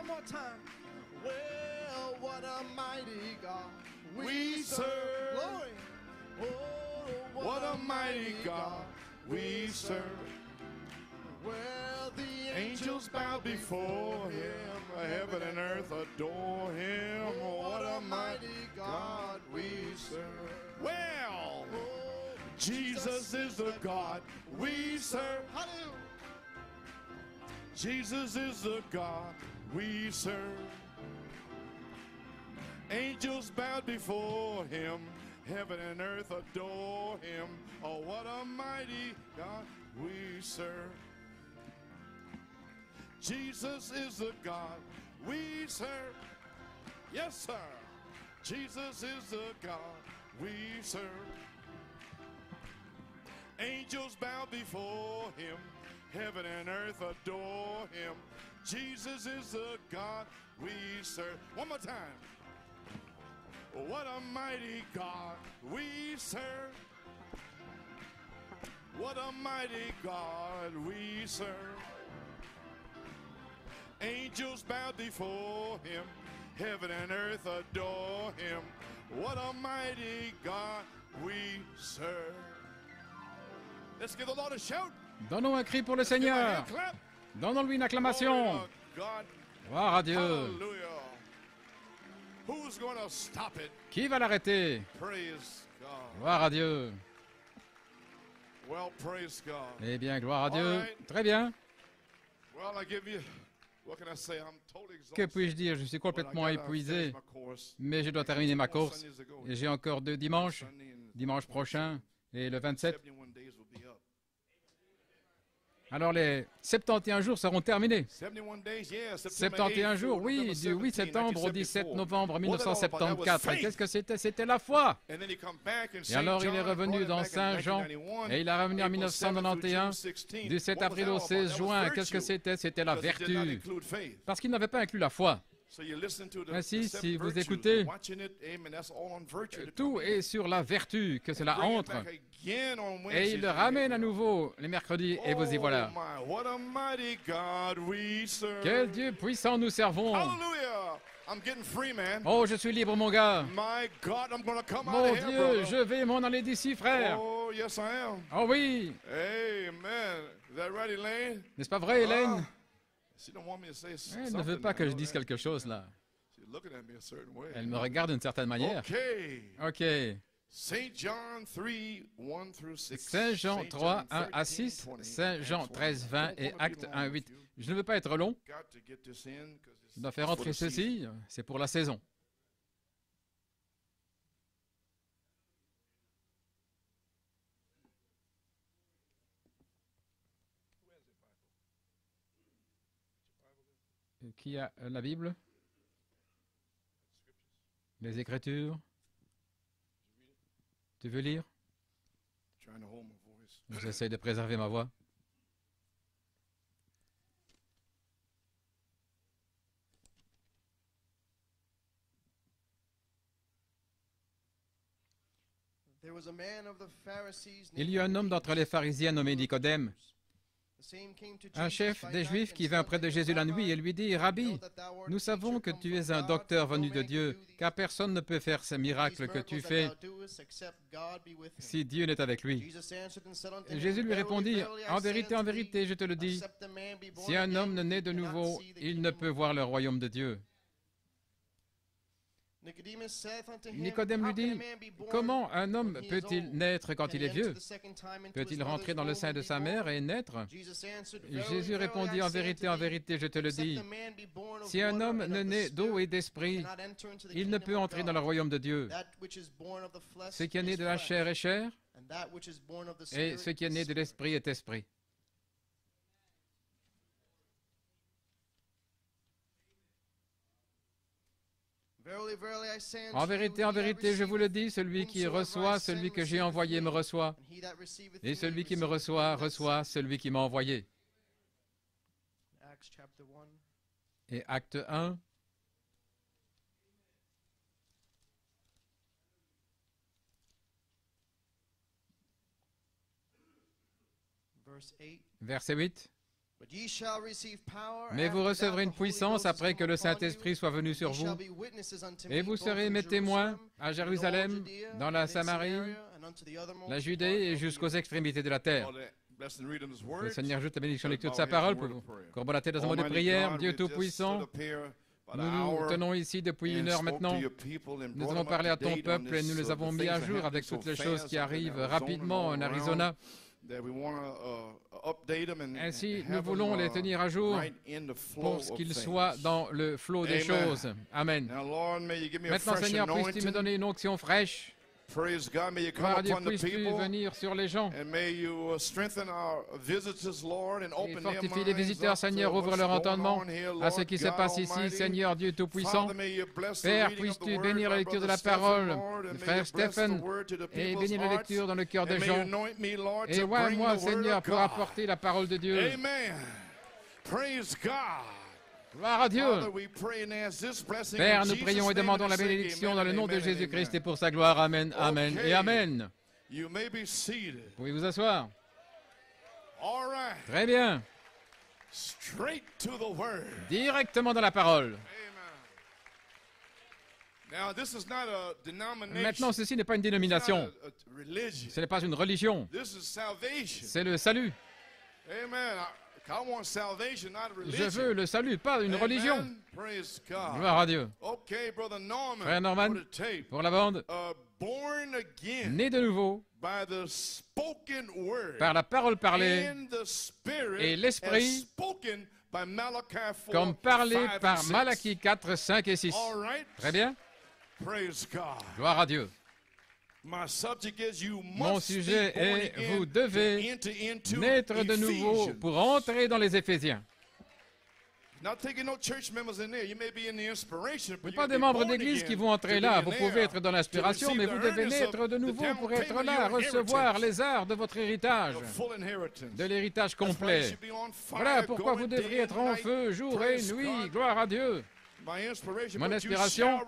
One more time. Well, what a mighty God we serve. Glory. Oh, What a mighty God we serve. Well, the Angels bow before him, heaven and earth adore him. What a mighty God we serve. Well, Jesus is the God we serve. Hallelujah. Jesus is the God we serve. Angels bow before him, heaven and earth adore him. Oh, what a mighty God we serve. Jesus is the God we serve. Yes, sir. Jesus is the God we serve. Angels bow before him, heaven and earth adore him. Jesus is the God we serve. One more time. What a mighty God we serve. What a mighty God we serve. Angels bow before him, heaven and earth adore him. What a mighty God we serve. Let's give the Lord a shout. Donnons un cri pour le Give a Seigneur. hand clap. Donnons-lui une Glory acclamation. to God. Gloire à Dieu. Hallelujah. Who's going to stop it? Qui va l'arrêter? Praise God. Gloire à Dieu. Well, praise God. Eh bien, gloire à Dieu. All right. Très bien. Well, I give you, what can I say? I'm totally Que exhausted. puis-je dire? Je suis But I complètement gotta épuisé, finish my course. mais je dois terminer ma course. Sundays ago. Et j'ai encore 2 dimanches, Sunday and dimanche prochain et le 27. 71 days will be up. Alors les 71 jours seront terminés. 71 days, yeah. 71 jours, oui, du 8 septembre au 17 novembre 1974. Et qu'est-ce que c'était? C'était la foi. Et alors il est revenu dans Saint Jean et il est revenu en 1991, du 7 avril au 16 juin. Qu'est-ce que c'était? C'était la vertu. Parce qu'il n'avait pas inclus la foi. Ainsi, si vous écoutez, tout est sur la vertu, que cela entre. Et il le ramène à nouveau les mercredis, et vous y voilà. Quel Dieu puissant nous servons! Oh, je suis libre, mon gars! Mon Dieu, je vais m'en aller d'ici, frère! Oh, yes, I am. Oh oui! Amen. Is that right, Elaine? N'est-ce pas vrai, Hélène? She don't want me to say Elle ne veut pas que je dise quelque chose, là. Elle me regarde d'une certaine manière. Okay. Ok. Saint John 3, 1 through 6. Saint Jean 3, 1 à 6, Saint Jean 13, 20 et Acte 1, 8. Je ne veux pas être long. Je dois faire entrer ceci. C'est pour la saison. Qui a la Bible? Les Écritures? Tu veux lire? J'essaie de préserver ma voix. Il y eut un homme d'entre les pharisiens nommé Nicodème, un chef des Juifs qui vint près de Jésus la nuit et lui dit, « Rabbi, nous savons que tu es un docteur venu de Dieu, car personne ne peut faire ces miracles que tu fais si Dieu n'est avec lui. » Et Jésus lui répondit, « En vérité, je te le dis, si un homme ne naît de nouveau, il ne peut voir le royaume de Dieu. » Nicodème lui dit, « Comment un homme peut-il naître quand il est vieux? Peut-il rentrer dans le sein de sa mère et naître? » Jésus répondit, « En vérité, je te le dis, si un homme ne naît d'eau et d'esprit, il ne peut entrer dans le royaume de Dieu. Ce qui est né de la chair est chair, et ce qui est né de l'esprit est esprit. » En vérité, je vous le dis, celui qui reçoit celui que j'ai envoyé me reçoit, et celui qui me reçoit, reçoit celui qui m'a envoyé. Et Acte 1, verset 8. Mais vous recevrez une puissance après que le Saint-Esprit soit venu sur vous, et vous serez mes témoins à Jérusalem, dans la Samarie, la Judée et jusqu'aux extrémités de la terre. Le Seigneur ajoute la bénédiction de lecture de sa parole pour vous courber la tête dans un mot de prière. Dieu Tout-Puissant, nous nous tenons ici depuis 1 heure maintenant. Nous avons parlé à ton peuple et nous les avons mis à jour avec toutes les choses qui arrivent rapidement en Arizona. Ainsi, nous voulons les tenir à jour pour qu'ils soient dans le flot des choses. Amen. Maintenant, Seigneur, puisses-tu me donner une onction fraîche? Gloire à Dieu, puisses-tu venir sur les gens et fortifie les visiteurs, Seigneur, ouvre leur entendement à ce qui se passe ici, Seigneur Dieu Tout-Puissant. Père, puisses-tu bénir la lecture de la parole, frère Stephen, et bénir la lecture dans le cœur des gens. Et moi, Seigneur, pour apporter la parole de Dieu. Gloire à Dieu. Père, nous prions et demandons la bénédiction dans le nom de Jésus-Christ et pour sa gloire. Amen, amen et amen. Vous pouvez vous asseoir. Très bien. Directement dans la parole. Maintenant, ceci n'est pas une dénomination. Ce n'est pas une religion. C'est le salut. Je veux le salut, pas une religion. Gloire à Dieu. Frère Norman, pour la bande, né de nouveau par la parole parlée et l'esprit, comme parlé par Malachie 4, 5 et 6. Très bien. Gloire à Dieu. Mon sujet est, vous devez naître de nouveau pour entrer dans les Éphésiens. Pas des membres d'église qui vont entrer là. Vous pouvez être dans l'inspiration, mais vous devez naître de nouveau pour être là, recevoir les arts de votre héritage, de l'héritage complet. Voilà pourquoi vous devriez être en feu jour et nuit. Gloire à Dieu. Mon inspiration,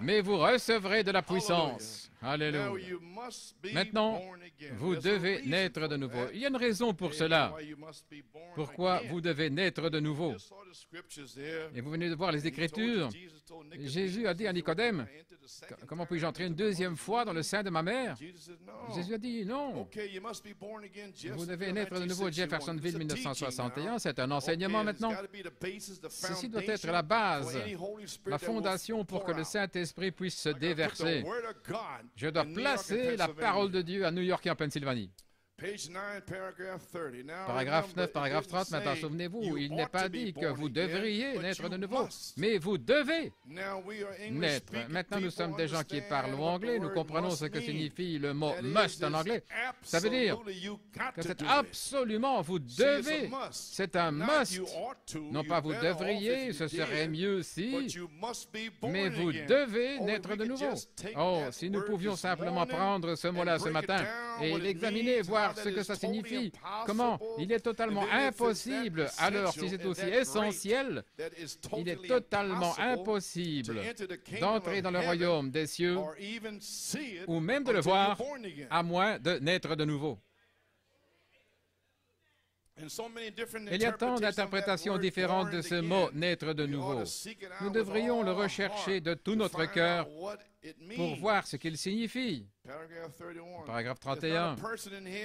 mais vous recevrez de la puissance. Alléluia. Maintenant, vous devez naître de nouveau. Il y a une raison pour cela. Pourquoi vous devez naître de nouveau? Et vous venez de voir les Écritures. Jésus a dit à Nicodème, comment puis-je entrer une deuxième fois dans le sein de ma mère? Jésus a dit, non. Vous devez naître de nouveau. Jeffersonville, 1961. C'est un enseignement maintenant. Ceci doit être la base, la fondation pour que le Saint-Esprit puisse se déverser. Je dois placer la parole de Dieu à New York et en Pennsylvanie. Paragraphe 9, paragraphe 30, maintenant souvenez-vous, il n'est pas dit que vous devriez naître de nouveau, mais vous devez naître. Maintenant, nous sommes des gens qui parlent anglais, nous comprenons ce que signifie le mot « must » en anglais. Ça veut dire que c'est absolument, vous devez, c'est un must. Non pas vous devriez, ce serait mieux si, mais vous devez naître de nouveau. Oh, si nous pouvions simplement prendre ce mot-là ce matin et l'examiner, voir ce que ça signifie. Comment? Il est totalement impossible, alors si c'est aussi essentiel, il est totalement impossible d'entrer dans le royaume des cieux ou même de le voir, à moins de naître de nouveau. Il y a tant d'interprétations différentes de ce mot « naître de nouveau ». Nous devrions le rechercher de tout notre cœur pour voir ce qu'il signifie. Paragraphe 31.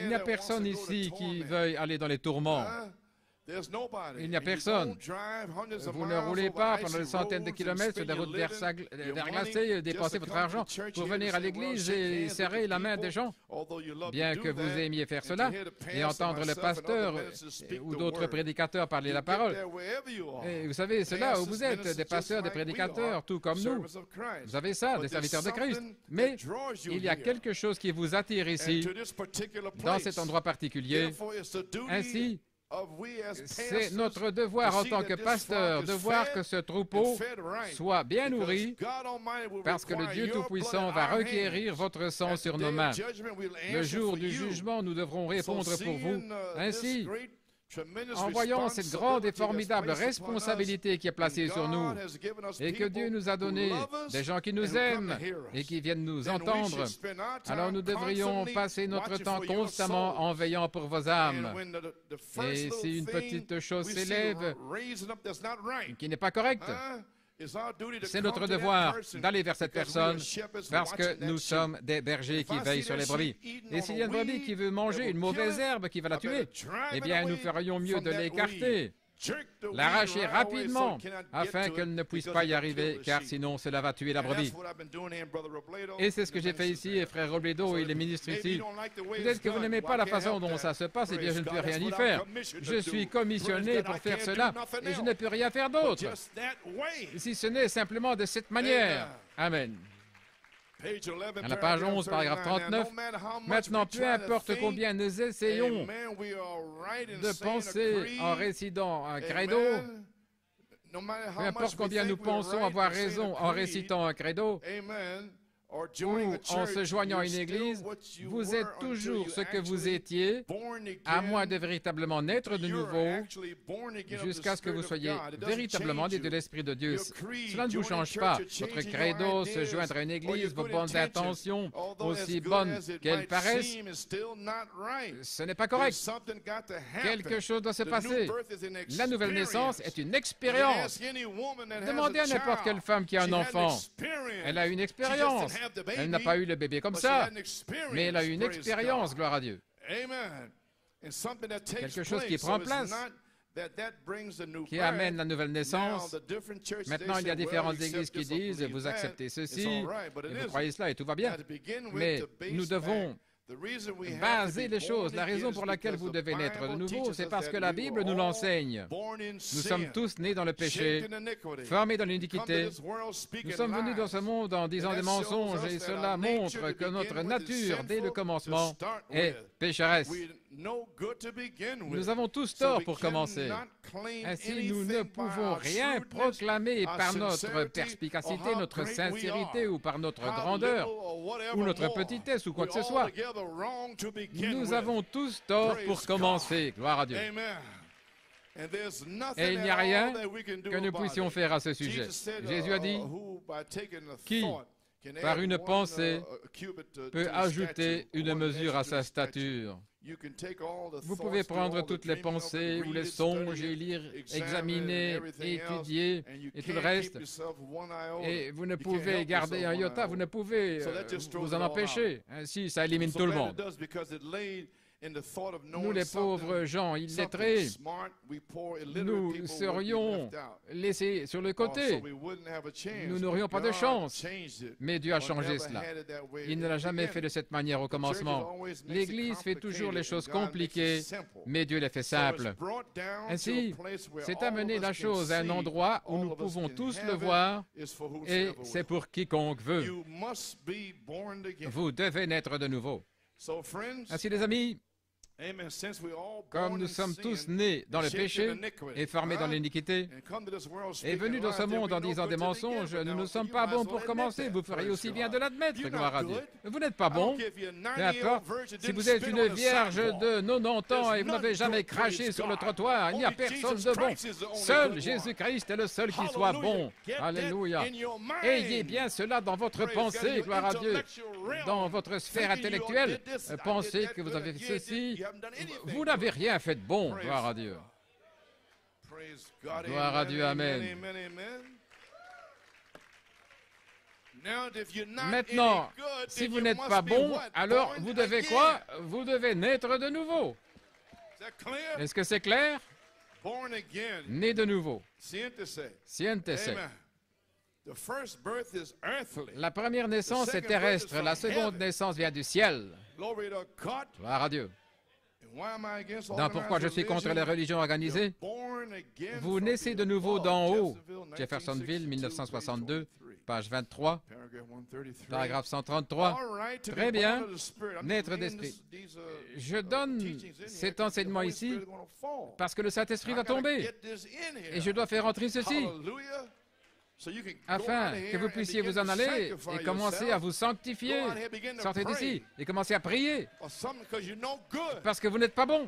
Il n'y a personne ici qui veuille aller dans les tourments. Il n'y a personne. Vous ne roulez pas pendant des centaines de kilomètres sur des routes verglacées, dépensez votre argent pour venir à l'église et serrer la main des gens. Bien que vous aimiez faire cela et entendre le pasteur ou d'autres prédicateurs parler la parole. Et vous savez, c'est là où vous êtes, des pasteurs, des prédicateurs, tout comme nous. Vous avez ça, des serviteurs de Christ. Mais il y a quelque chose qui vous attire ici, dans cet endroit particulier. Ainsi, c'est notre devoir en tant que pasteur de voir que ce troupeau soit bien nourri parce que le Dieu Tout-Puissant va requérir votre sang sur nos mains. Le jour du jugement, nous devrons répondre pour vous. Ainsi, en voyant cette grande et formidable responsabilité qui est placée sur nous et que Dieu nous a donné des gens qui nous aiment et qui viennent nous entendre, alors nous devrions passer notre temps constamment en veillant pour vos âmes. Et si une petite chose s'élève qui n'est pas correcte, c'est notre devoir d'aller vers cette personne parce que nous sommes des bergers qui veillent sur les brebis. Et s'il y a une brebis qui veut manger une mauvaise herbe qui va la tuer, eh bien nous ferions mieux de l'écarter, l'arracher rapidement afin qu'elle ne puisse pas y arriver, car sinon cela va tuer la brebis. Et c'est ce que j'ai fait ici, et frère Robledo, il est ministre ici. Peut-être que vous n'aimez pas la façon dont ça se passe, et bien je ne peux rien y faire. Je suis commissionné pour faire cela, et je ne peux rien faire d'autre, si ce n'est simplement de cette manière. Amen. À la page 11, paragraphe 39, maintenant, peu importe combien nous essayons de penser en récitant un credo, peu importe combien nous pensons avoir raison en récitant un credo, ou en se joignant à une église, vous êtes toujours ce que vous étiez, à moins de véritablement naître de nouveau, jusqu'à ce que vous soyez véritablement nés de l'Esprit de Dieu. Cela ne vous change pas. Votre credo, se joindre à une église, vos bonnes intentions, aussi bonnes qu'elles paraissent, ce n'est pas correct. Quelque chose doit se passer. La nouvelle naissance est une expérience. Demandez à n'importe quelle femme qui a un enfant. Elle a une expérience. Elle n'a pas eu le bébé comme ça, mais elle a eu une expérience, gloire à Dieu. Quelque chose qui prend place, qui amène la nouvelle naissance. Maintenant, il y a différentes églises qui disent, vous acceptez ceci, et vous croyez cela, et tout va bien. Mais nous devons baser les choses. La raison pour laquelle vous devez naître de nouveau, c'est parce que la Bible nous l'enseigne. Nous sommes tous nés dans le péché, formés dans l'iniquité. Nous sommes venus dans ce monde en disant des mensonges et cela montre que notre nature, dès le commencement, est pécheresse. Nous avons tous tort pour commencer. Ainsi, nous ne pouvons rien proclamer par notre perspicacité, notre sincérité ou par notre grandeur ou notre petitesse ou quoi que ce soit. Nous avons tous tort pour commencer. Gloire à Dieu. Et il n'y a rien que nous puissions faire à ce sujet. Jésus a dit, qui, par une pensée, peut ajouter une mesure à sa stature? Vous pouvez prendre toutes les pensées ou les songes et lire, examiner, étudier et tout le reste. Et vous ne pouvez garder un iota, vous ne pouvez vous en empêcher. Ainsi, ça élimine tout le monde. Nous, les pauvres gens illettrés, nous serions laissés sur le côté. Nous n'aurions pas de chance. Mais Dieu a changé cela. Il ne l'a jamais fait de cette manière au commencement. L'Église fait toujours les choses compliquées, mais Dieu les fait simples. Ainsi, c'est amener la chose à un endroit où nous pouvons tous le voir, et c'est pour quiconque veut. Vous devez naître de nouveau. Ainsi, les amis, comme nous sommes tous nés dans le péché et formés dans l'iniquité et venus dans ce monde en disant des mensonges, nous ne sommes pas bons pour commencer. Vous feriez aussi bien de l'admettre, gloire à Dieu. Vous n'êtes pas bon. Peu importe. Si vous êtes une vierge de 90 ans et vous n'avez jamais craché sur le trottoir, il n'y a personne de bon. Seul Jésus-Christ est le seul qui soit bon. Alléluia. Ayez bien cela dans votre pensée, gloire à Dieu. Dans votre sphère intellectuelle, pensez que vous avez fait ceci. Vous n'avez rien fait de bon, gloire à Dieu. Gloire à Dieu, amen. Maintenant, si vous n'êtes pas bon, alors vous devez quoi? Vous devez naître de nouveau. Est-ce que c'est clair? Né de nouveau. Siéntese. La première naissance est terrestre, la seconde naissance vient du ciel. Gloire à Dieu. Donc, pourquoi je suis contre les religions organisées? Vous naissez de nouveau d'en haut. Jeffersonville, 1962, page 23, paragraphe 133. Très bien, naître d'esprit. Je donne cet enseignement ici parce que le Saint-Esprit va tomber. Et je dois faire entrer ceci, afin que vous puissiez vous en aller et commencer à vous sanctifier. Sortez d'ici et commencez à prier, parce que vous n'êtes pas bon.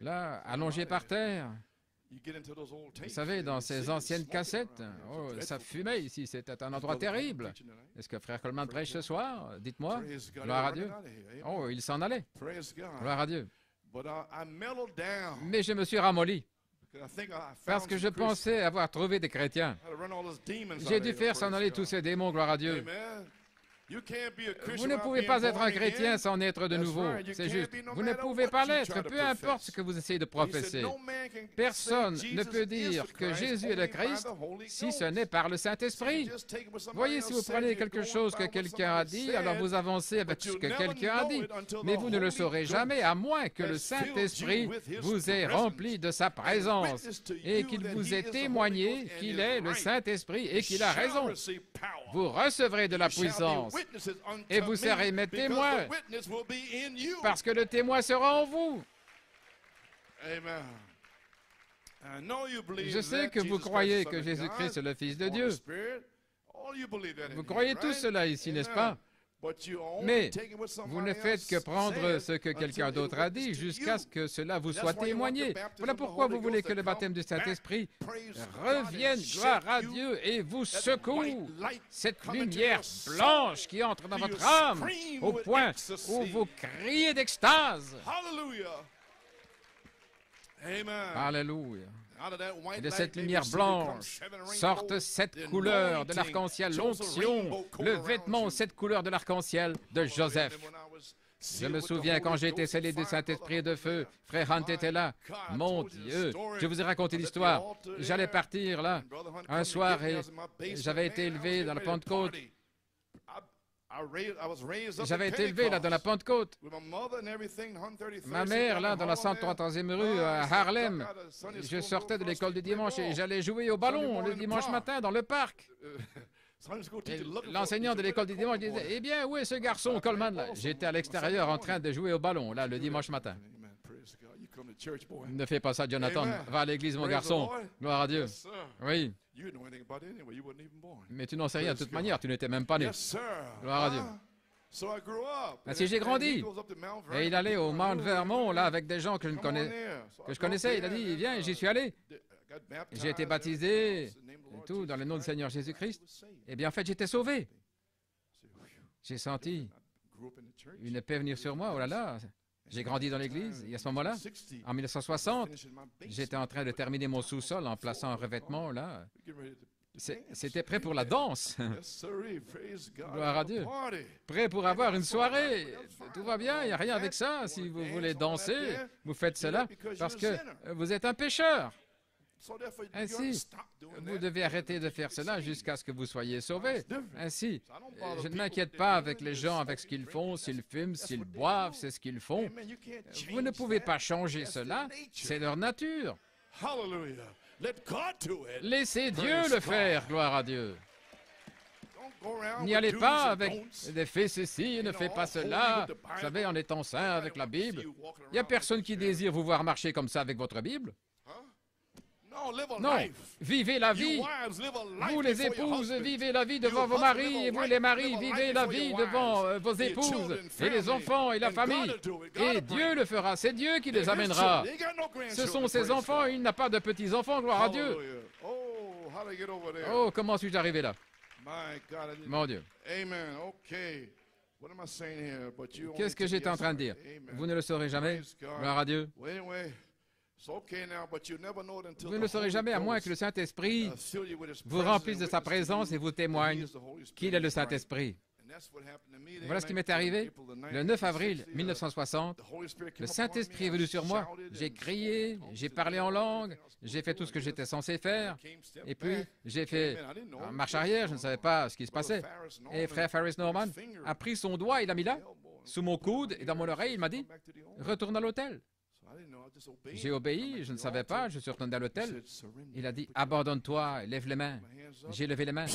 là, allongé par terre, Vous savez, dans ces anciennes cassettes, oh, ça fumait ici, c'était un endroit terrible. Est-ce que Frère Coleman prêche ce soir? Dites-moi. Gloire à Dieu. Oh, il s'en allait. Gloire à Dieu. Mais je me suis ramolli. Parce que je pensais avoir trouvé des chrétiens. J'ai dû faire s'en aller tous ces démons, gloire à Dieu. Vous ne pouvez pas être un chrétien sans naître de nouveau. C'est juste. Vous ne pouvez pas l'être, peu importe ce que vous essayez de professer. Personne ne peut dire que Jésus est le Christ si ce n'est par le Saint-Esprit. Voyez, si vous prenez quelque chose que quelqu'un a dit, alors vous avancez avec ce que quelqu'un a dit. Mais vous ne le saurez jamais, à moins que le Saint-Esprit vous ait rempli de sa présence et qu'il vous ait témoigné qu'il est le Saint-Esprit et qu'il a raison. Vous recevrez de la puissance et vous serez mes témoins parce que le témoin sera en vous. Je sais que vous croyez que Jésus-Christ est le Fils de Dieu. Vous croyez tous cela ici, n'est-ce pas? Mais vous ne faites que prendre ce que quelqu'un d'autre a dit jusqu'à ce que cela vous soit témoigné. Voilà pourquoi vous voulez que le baptême du Saint-Esprit revienne, gloire à Dieu, et vous secoue. Cette lumière blanche qui entre dans votre âme au point où vous criez d'extase. Alléluia. Et de cette lumière blanche sortent 7 couleurs de l'arc-en-ciel, l'onction, le vêtement aux 7 couleurs de l'arc-en-ciel de Joseph. Je me souviens quand j'ai été scellé du Saint-Esprit et de feu, Frère Hunt était là. Mon Dieu, je vous ai raconté l'histoire. J'allais partir là, un soir, et j'avais été élevé dans la Pentecôte. J'avais été élevé là dans la Pentecôte. Ma mère là dans la 130e rue à Harlem. Je sortais de l'école du dimanche et j'allais jouer au ballon le dimanche matin dans le parc. L'enseignant de l'école du dimanche disait: eh bien, où est ce garçon Coleman là? J'étais à l'extérieur en train de jouer au ballon là le dimanche matin. Ne fais pas ça, Jonathan. Va à l'église, mon garçon. Gloire à Dieu. Oui. Mais tu n'en sais rien de toute manière, tu n'étais même pas né. Gloire à Dieu. Ainsi j'ai grandi. Et il allait au Mount Vermont, là, avec des gens que je connaissais. Il a dit: viens, j'y suis allé. J'ai été baptisé, et tout, dans le nom du Seigneur Jésus-Christ. Eh bien, en fait, j'étais sauvé. J'ai senti une paix venir sur moi, oh là là. J'ai grandi dans l'église, et à ce moment-là, en 1960, j'étais en train de terminer mon sous-sol en plaçant un revêtement, là. C'était prêt pour la danse. Gloire à Dieu. Prêt pour avoir une soirée. Tout va bien, il n'y a rien avec ça. Si vous voulez danser, vous faites cela parce que vous êtes un pécheur. Ainsi, vous devez arrêter de faire cela jusqu'à ce que vous soyez sauvés. Ainsi, je ne m'inquiète pas avec les gens, avec ce qu'ils font, s'ils fument, s'ils boivent, c'est ce qu'ils font. Vous ne pouvez pas changer cela, c'est leur nature. Laissez Dieu le faire, gloire à Dieu. N'y allez pas avec des fais ceci, ne fais pas cela. Vous savez, en étant saint avec la Bible, il n'y a personne qui désire vous voir marcher comme ça avec votre Bible. Non, vivez la vie. Vous les épouses, vivez la vie devant vos maris, et vous les maris, vivez la vie devant vos épouses, et les enfants, et la famille. Et Dieu le fera, c'est Dieu qui les amènera. Ce sont ses enfants, il n'a pas de petits-enfants, gloire à Dieu. Oh, comment suis-je arrivé là? Mon Dieu. Qu'est-ce que j'étais en train de dire? Vous ne le saurez jamais, gloire à Dieu. Vous ne le saurez jamais à moins que le Saint-Esprit vous remplisse de sa présence et vous témoigne qu'il est le Saint-Esprit. Voilà ce qui m'est arrivé. Le 9 avril 1960, le Saint-Esprit est venu sur moi. J'ai crié, j'ai parlé en langue, j'ai fait tout ce que j'étais censé faire. Et puis, j'ai fait en marche arrière, je ne savais pas ce qui se passait. Et frère Ferris Norman a pris son doigt, il l'a mis là, sous mon coude et dans mon oreille, il m'a dit: retourne à l'hôtel. J'ai obéi, je ne savais pas, je suis retourné à l'hôtel. Il a dit: abandonne-toi, lève les mains. J'ai levé les mains.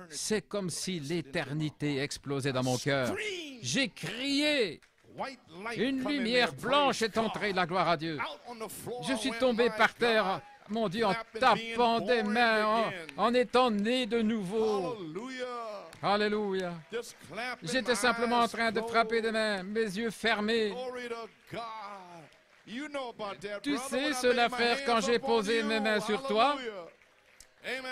C'est comme si l'éternité explosait dans mon cœur. J'ai crié. Une lumière blanche est entrée, la gloire à Dieu. Je suis tombé par terre, mon Dieu, en tapant des mains, en étant né de nouveau. Alléluia. J'étais simplement en train de frapper des mains, mes yeux fermés. Tu sais cela, frère, quand j'ai posé mes mains sur toi. Amen.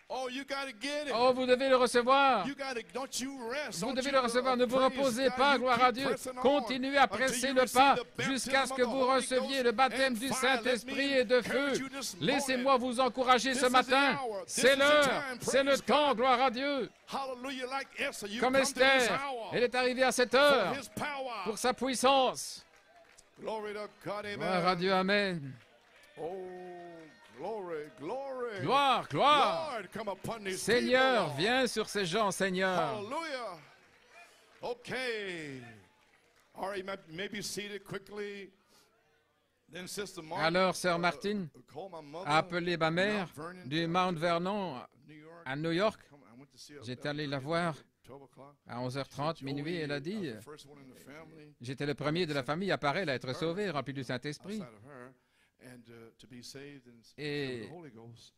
Oh, you gotta get it. Oh, vous devez le recevoir. Don't you rest. Vous Don't devez you, le recevoir. Ne vous praise reposez God. pas, You gloire keep à Dieu. pressing on Continuez à until presser you le receive pas the baptism jusqu'à ce of que the vous Holy receviez Ghost le baptême and du fire. Saint-Esprit Let et de me feu. encourage you this morning. Laissez-moi vous encourager This ce is the matin. hour. This C'est is the l'heure. time. C'est le Praise temps, God. gloire à Dieu. Hallelujah, like Esther, you Comme come to this Esther, hour elle est arrivée à cette for heure his power. pour sa puissance. Glory to God, amen. Gloire à Dieu, amen. Oh, glory, glory. Gloire, gloire. Lord, come upon these Seigneur, people. viens sur ces gens, Seigneur. Hallelujah. Okay. All right, you may be seated quickly. Then Sister Martin, Alors, Sœur Martine call my mother, a appelé ma mère Mount Vernon, du Mount Vernon New York. à New York. Come, I went to see her J'étais allé la voir 12 o'clock. à 11h30, minuit. Elle a dit, I was the first one in the family j'étais le premier de la famille à Parel à être sauvé, rempli du Saint-Esprit. outside of her, and to be saved and Et filled with the Holy Ghost.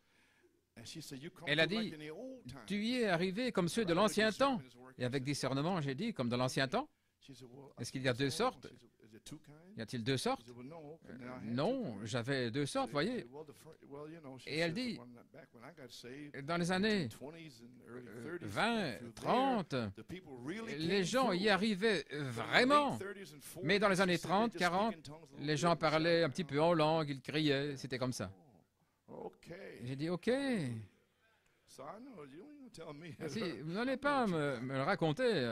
And she said, you come elle a through dit, like in the old time. tu y es arrivé comme ceux de l'ancien temps. Et avec discernement, j'ai dit, comme dans l'ancien temps. She said, well, Est-ce qu'il y a deux sortes? She said, is it two kinds? Y a-t-il deux sortes? She said, well, no. And then I had two Non, kinds. j'avais deux sortes, voyez. Well, well, you know, she Et elle said, dit, back when I got saved, dans les années 20s and early 30s, 20, through 30, there, the people really les came gens y through. arrivaient But in the vraiment. late 30s and 40s, Mais dans les années she said, 30, they just 40, speak in tongues a little les gens bit. parlaient un petit peu en langue, ils criaient, c'était comme ça. Okay. J'ai dit, OK. So I know you don't even tell me. Si, vous n'allez pas me le raconter.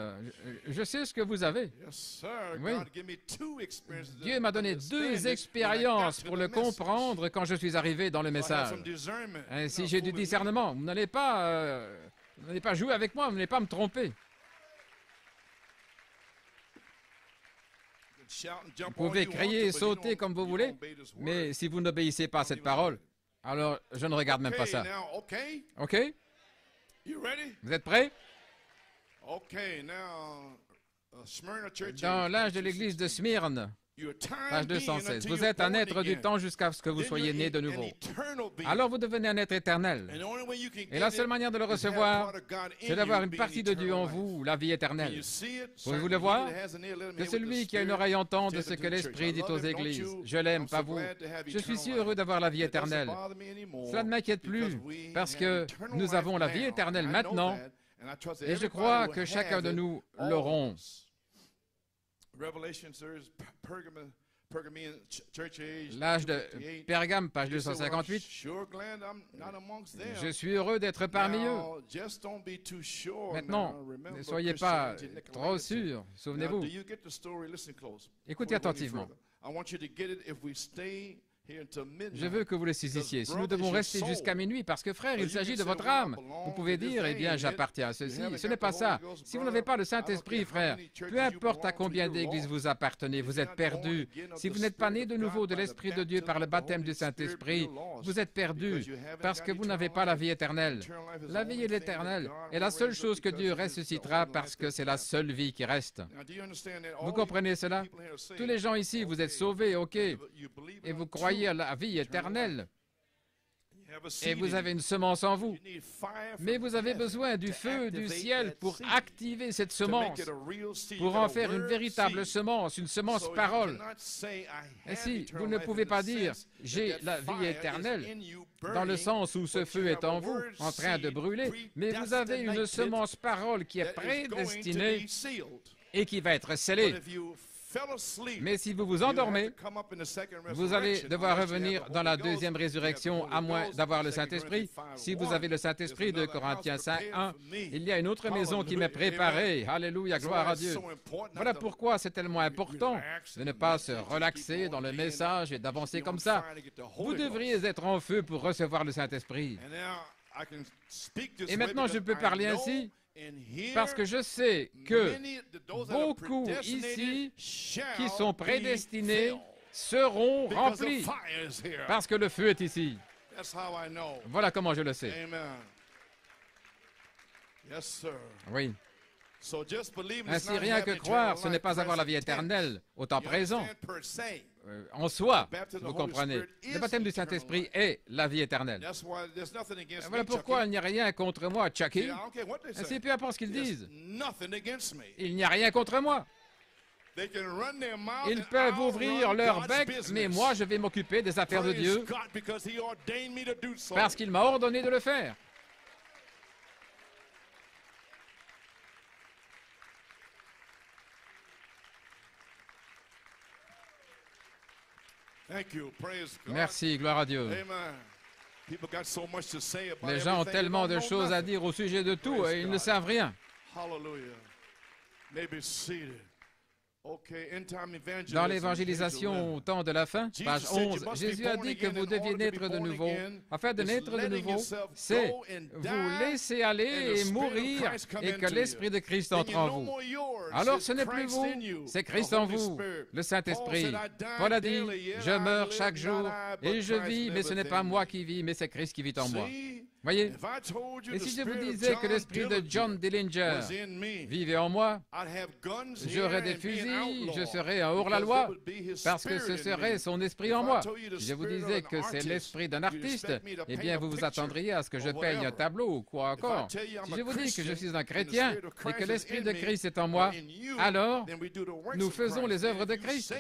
Je sais ce que vous avez. Yes, sir. Oui. God gave me two experiences to Dieu m'a donné understand deux it when I got expériences to pour the le message. comprendre quand je suis arrivé dans le So I had message. some discernment. Ainsi, You're j'ai not du fooling me. discernement. Vous n'allez pas jouer avec moi, vous n'allez pas me tromper. You can shout and jump Vous pouvez all you want crier et to, but you sauter don't- comme vous you voulez, don't obey this word. mais si vous n'obéissez pas à cette parole, alors je ne regarde même pas Okay, ça. now, okay? OK? You ready? Vous êtes prêts? Okay, now, Smyrna Church. Dans l'âge de l'église de Smyrne, page 216, vous êtes un être du temps jusqu'à ce que vous soyez né de nouveau. Alors vous devenez un être éternel. Et la seule manière de le recevoir, c'est d'avoir une partie de Dieu en vous, la vie éternelle. Pouvez-vous le voir? Que celui qui a une oreille entende ce que l'Esprit dit aux églises. Je l'aime, pas vous. Je suis si heureux d'avoir la vie éternelle. Cela ne m'inquiète plus, parce que nous avons la vie éternelle maintenant, et je crois que chacun de nous l'auront. L'âge de Pergame, page 258. Je suis heureux d'être parmi eux. Maintenant, ne soyez pas trop sûrs. Souvenez-vous. Écoutez attentivement. Je veux que vous le saisissiez. Si nous devons rester jusqu'à minuit, parce que frère, il s'agit de votre âme. Vous pouvez dire, eh bien, j'appartiens à ceci. Ce n'est pas ça. Si vous n'avez pas le Saint-Esprit, frère, peu importe à combien d'églises vous appartenez, vous êtes perdus. Si vous n'êtes pas né de nouveau de l'Esprit de Dieu par le baptême du Saint-Esprit, vous êtes perdus parce que vous n'avez pas la vie éternelle. La vie est l'éternelle est la seule chose que Dieu ressuscitera parce que c'est la seule vie qui reste. Vous comprenez cela? Tous les gens ici, vous êtes sauvés, ok, et vous croyez à la vie éternelle, et vous avez une semence en vous. Mais vous avez besoin du feu du ciel pour activer cette semence, pour en faire une véritable semence, une semence parole. Ainsi, vous ne pouvez pas dire « j'ai la vie éternelle » dans le sens où ce feu est en vous, en train de brûler, mais vous avez une semence parole qui est prédestinée et qui va être scellée. Mais si vous vous endormez, vous allez devoir revenir dans la deuxième résurrection, à moins d'avoir le Saint-Esprit. Si vous avez le Saint-Esprit de Corinthiens 5:1, il y a une autre maison qui m'est préparée. Alléluia, gloire à Dieu. Voilà pourquoi c'est tellement important de ne pas se relaxer dans le message et d'avancer comme ça. Vous devriez être en feu pour recevoir le Saint-Esprit. Et maintenant, je peux parler ainsi parce que je sais que beaucoup ici qui sont prédestinés seront remplis parce que le feu est ici. Voilà comment je le sais. Oui. Ainsi, rien que croire, ce n'est pas avoir la vie éternelle au temps présent. En soi, vous comprenez. Le baptême du Saint-Esprit est la vie éternelle. Voilà pourquoi il n'y a rien contre moi, Chucky. Ainsi, peu importe ce qu'ils disent. Il n'y a rien contre moi. Ils peuvent ouvrir leur bec, mais moi, je vais m'occuper des affaires de Dieu parce qu'il m'a ordonné de le faire. Merci, gloire à Dieu. Les gens ont tellement de choses à dire au sujet de tout et ils ne savent rien. Dans l'évangélisation au temps de la fin, page 11, Jésus a dit que vous deviez naître de nouveau. Afin de naître de nouveau, c'est vous laisser aller et mourir et que l'Esprit de Christ entre en vous. Alors ce n'est plus vous, c'est Christ en vous, le Saint-Esprit. Paul a dit, je meurs chaque jour et je vis, mais ce n'est pas moi qui vis, mais c'est Christ qui vit en moi. Voyez, et si je vous disais que l'esprit de John Dillinger vivait en moi, j'aurais des fusils, je serais un hors-la-loi, parce que ce serait son esprit en moi. Si je vous disais que c'est l'esprit d'un artiste, eh bien vous vous attendriez à ce que je paye un tableau ou quoi encore. Si je vous dis que je suis un chrétien et que l'esprit de Christ est en moi, alors nous faisons les œuvres de Christ.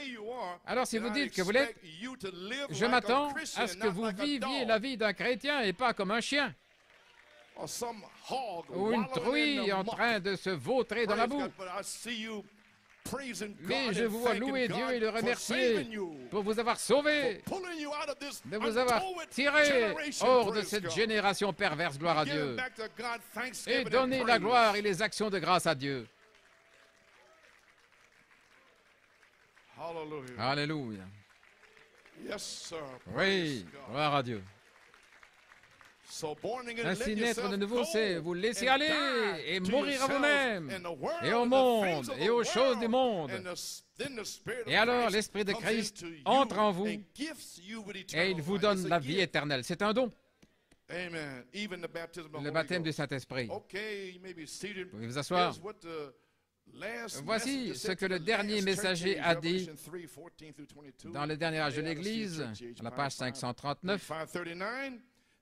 Alors si vous dites que vous l'êtes, je m'attends à ce que vous viviez la vie d'un chrétien et pas comme un chien. Ou une truie en train de se vautrer dans la boue. Mais je vous vois louer Dieu et le remercier pour vous avoir sauvé, de vous avoir tiré hors de cette génération perverse, gloire à Dieu, et donner la gloire et les actions de grâce à Dieu. Alléluia. Oui, gloire à Dieu. Ainsi, naître de nouveau, c'est vous laisser aller et mourir à vous-même, et au monde, et aux choses du monde. Et alors, l'Esprit de Christ entre en vous, et il vous donne la vie éternelle. C'est un don. Le baptême du Saint-Esprit. Vous pouvez vous asseoir. Voici ce que le dernier messager a dit dans le dernier âge de l'Église, à la page 539.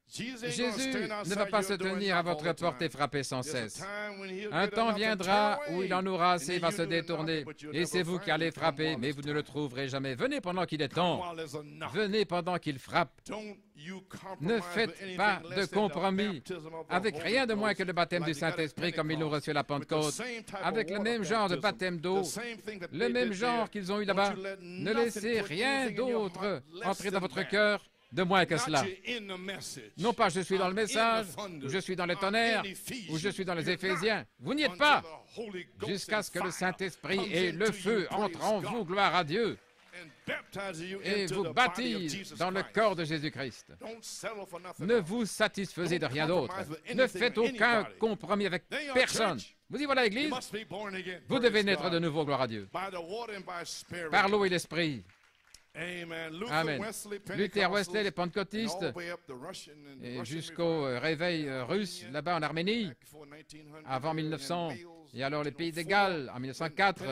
Jésus ne va pas se tenir à votre porte et frapper sans cesse. Un temps viendra où il en aura assez, va se détourner, et c'est vous qui allez frapper, mais vous ne le trouverez jamais. Venez pendant qu'il est temps. Venez pendant qu'il frappe. Ne faites pas de compromis avec rien de moins que le baptême du Saint-Esprit comme ils l'ont reçu à la Pentecôte, avec le même genre de baptême d'eau, le même genre qu'ils ont eu là-bas. Ne laissez rien d'autre entrer dans votre cœur de moins que cela. Non pas je suis dans le message, ou je suis dans le tonnerre, ou je suis dans les Éphésiens. Vous n'y êtes pas, jusqu'à ce que le Saint-Esprit et le feu entrent en vous, gloire à Dieu, et vous baptise dans le corps de Jésus-Christ. Ne vous satisfaisez de rien d'autre. Ne faites aucun compromis avec personne. Vous y voilà, l'Église. Vous devez naître de nouveau, gloire à Dieu, par l'eau et l'Esprit. Amen. Luther, Wesley, les pentecôtistes, et jusqu'au réveil russe, là-bas en Arménie, avant 1900, et alors les pays des Galles, en 1904,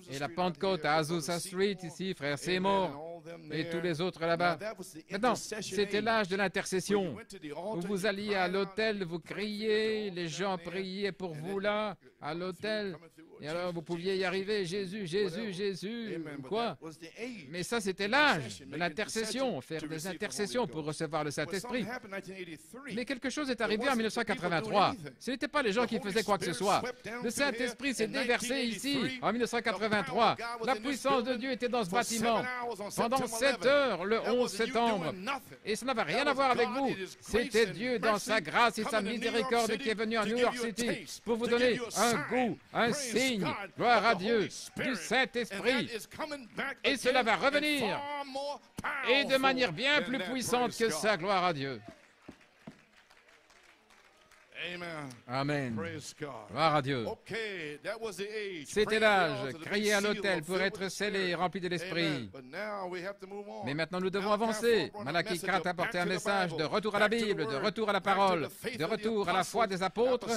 et la Pentecôte à Azusa Street, ici, frère Seymour, et tous les autres là-bas. Maintenant, c'était l'âge de l'intercession, où vous alliez à l'hôtel, vous criez, les gens priaient pour vous là, à l'hôtel, et alors vous pouviez y arriver, Jésus, Jésus, Jésus, quoi? Mais ça, c'était l'âge de l'intercession, faire des intercessions pour recevoir le Saint-Esprit. Mais quelque chose est arrivé en 1983. Ce n'étaient pas les gens qui faisaient quoi que ce soit. Le Saint-Esprit s'est déversé ici, en 1983. La puissance de Dieu était dans ce bâtiment pendant 7 heures, le 11 septembre. Et ça n'avait rien à voir avec vous. C'était Dieu dans sa grâce et sa miséricorde qui est venu à New York City pour vous donner un goût, un signe, gloire à Dieu, du Saint-Esprit. Et cela va revenir, et de manière bien plus puissante que ça, gloire à Dieu. Amen. Gloire à Dieu. C'était l'âge, crier à l'autel pour être scellé et rempli de l'Esprit. Mais maintenant, nous devons avancer. Malachie 4 a apporté un message de retour à la Bible, de retour à la parole, de retour à la foi des apôtres,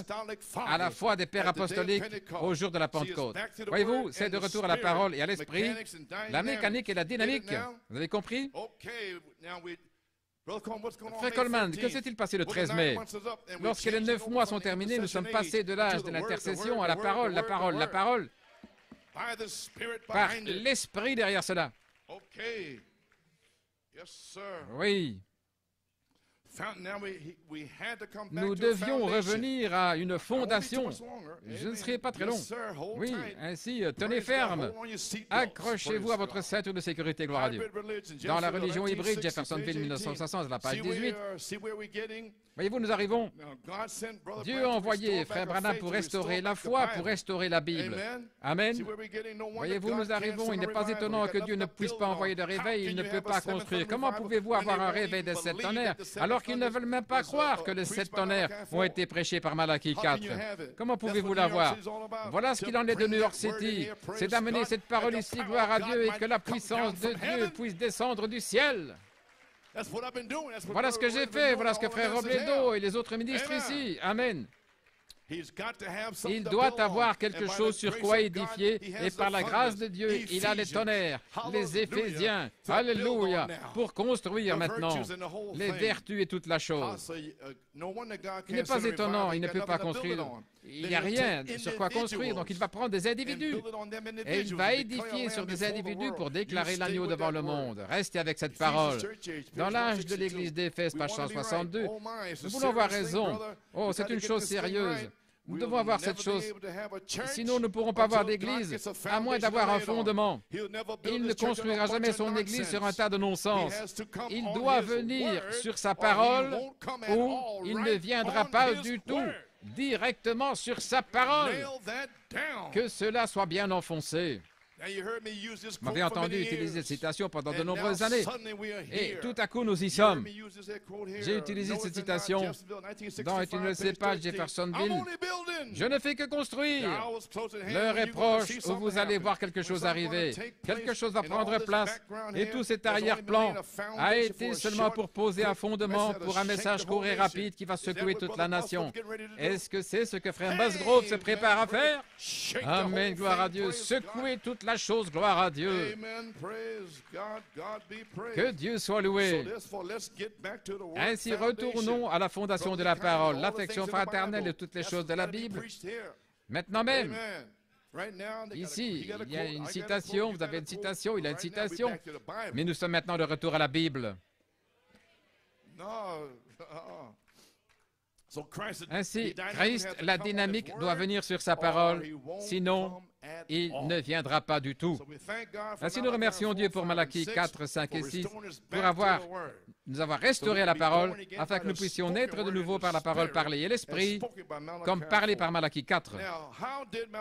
à la foi des pères apostoliques au jour de la Pentecôte. Voyez-vous, c'est de retour à la parole et à l'Esprit, la mécanique et la dynamique. Vous avez compris? Frère Coleman, que s'est-il passé le 13 mai? Lorsque les 9 mois sont terminés, nous sommes passés de l'âge de l'intercession à la parole, la parole, la parole. by the Spirit par behind it. l'Esprit derrière cela. Okay. Yes, sir. Oui, Now we had to come back nous to a devions foundation. revenir à une fondation. Won't be too much longer. Je ne Amen. serai pas très long. Yes, sir. Hold Oui, tight. ainsi, tenez Praise God. ferme. Hold on your seatbelts. Accrochez-vous à Praise votre God. ceinture de sécurité, gloire à Dieu. Hybrid religion, Dans la Jeffersonville, religion hybride, 1960, Jeffersonville, page 1960, la page See where 18. we are, see where we're getting. Voyez-vous, nous arrivons. Now, God sent Brother Dieu Branham a to envoyé restore Frère back our Branham faith, pour to restaurer restore la back the foi, Bible. pour restaurer la Bible. Amen. See Amen. where we're getting. No wonder Voyez-vous, God nous arrivons, canceled il n'est the pas revival. étonnant He que got Dieu ne nothing to puisse build pas on. envoyer de How réveil, il can ne you peut have a pas seventh construire. thunder Comment revival pouvez-vous when avoir they un won't réveil even des sept believe tonnerres that the seven alors qu'ils ne thunders veulent même pas was, croire que les preached sept by tonnerres Malachi ont 4? été prêchés par Malachie How 4? can you have it? Comment That's pouvez-vous what New York l'avoir? City is all about. Voilà ce To qu'il en est de bring New York that word in City. here, praise C'est d'amener God, cette that parole the ici, power gloire à of Dieu, God et might que la come puissance down de from Dieu heaven. puisse descendre du ciel. That's what I've been doing. That's what Voilà ce que Brother j'ai Red's been fait, doing voilà ce que all Frère over this Robledo hell. et les autres ministres Amen. ici. Amen. He's got to have something Il to doit build on. avoir quelque And by chose the sur grace quoi of édifier, God, he et has par the la grâce thunders, de Dieu, il a les Ephesians, tonnerres, les hallelujah, Éphésiens, to alléluia, build on now. pour construire The maintenant virtues and the whole les thing. vertus et toute la chose. No wonder God Il n'est can't pas send a étonnant, revival. il He ne got peut pas nothing to build it construire. on. Il Then n'y a he'll rien take sur quoi construire, donc il va prendre des and individus. build it on them Et il individuals va and declare édifier lamb sur des before the individus world. pour You déclarer stay l'agneau with devant that le word. monde. Restez avec cette Ephesians parole. church age, Dans page l'âge de 162. l'église d'Éphèse, We page want to be right. 162, Oh my, it's a nous voulons avoir serious thing, raison. brother. Oh, We c'est got to une get chose this thing sérieuse. right. Nous We'll devons avoir never cette be chose. able to have a church Sinon, nous ne pourrons pas avoir until God d'église, gets a à moins foundation d'avoir un laid on. fondement. He'll never build Il ne his church on a construira bunch jamais of son église nonsense. sur un tas de non-sens. He has to come Il on doit his venir word, sur sa or he parole, won't come at ou all il ne right viendra on pas his du tout word. directement sur sa parole. Nail that down. Que cela soit bien enfoncé. Now you heard me use this Vous m'avez quote for entendu many utiliser years. cette citation pendant de And now nombreuses années. suddenly we are Et here. tout à coup, nous y You heard sommes. me use this quote here. J'ai utilisé No, cette it's in citation Jeffersonville, 1965, dans, et tu ne le sais page pas, 13. Jeffersonville. I'm only building. Je ne fais que construire. The hour's close at hand L'heure when est you're gonna proche see où something vous allez happen. voir quelque When chose something's arriver. gonna take Quelque place, chose va and all prendre this place. background Et here tout cet has only been arrière-plan laid a a foundation été for a seulement short, pour poser un quick fondement message pour un to message shake the court whole et nation. rapide qui va Is that secouer what toute Brother la Bosworth's nation. getting ready to do? Est-ce que c'est ce que Frère Musgrove se prépare à faire? Shake the Amen, whole gloire à thing, Dieu. praise God. Secouer toute la chose, gloire à Dieu. Amen, praise God, God be praised. Que Dieu soit So loué. therefore, let's get back to the word Ainsi, foundation. retournons à la fondation de la parole, l'affection fraternelle et toutes les choses de la Bible. Maintenant même, ici, il y a une citation, vous avez une citation, il a une citation, mais nous sommes maintenant de retour à la Bible. Ainsi, Christ, la dynamique doit venir sur sa parole, sinon il ne viendra pas du tout. Ainsi, nous remercions Dieu pour Malachie 4, 5 et 6, pour nous avoir restauré à la parole, afin que nous puissions naître de nouveau par la parole parlée et l'Esprit, comme parlé par Malachie 4.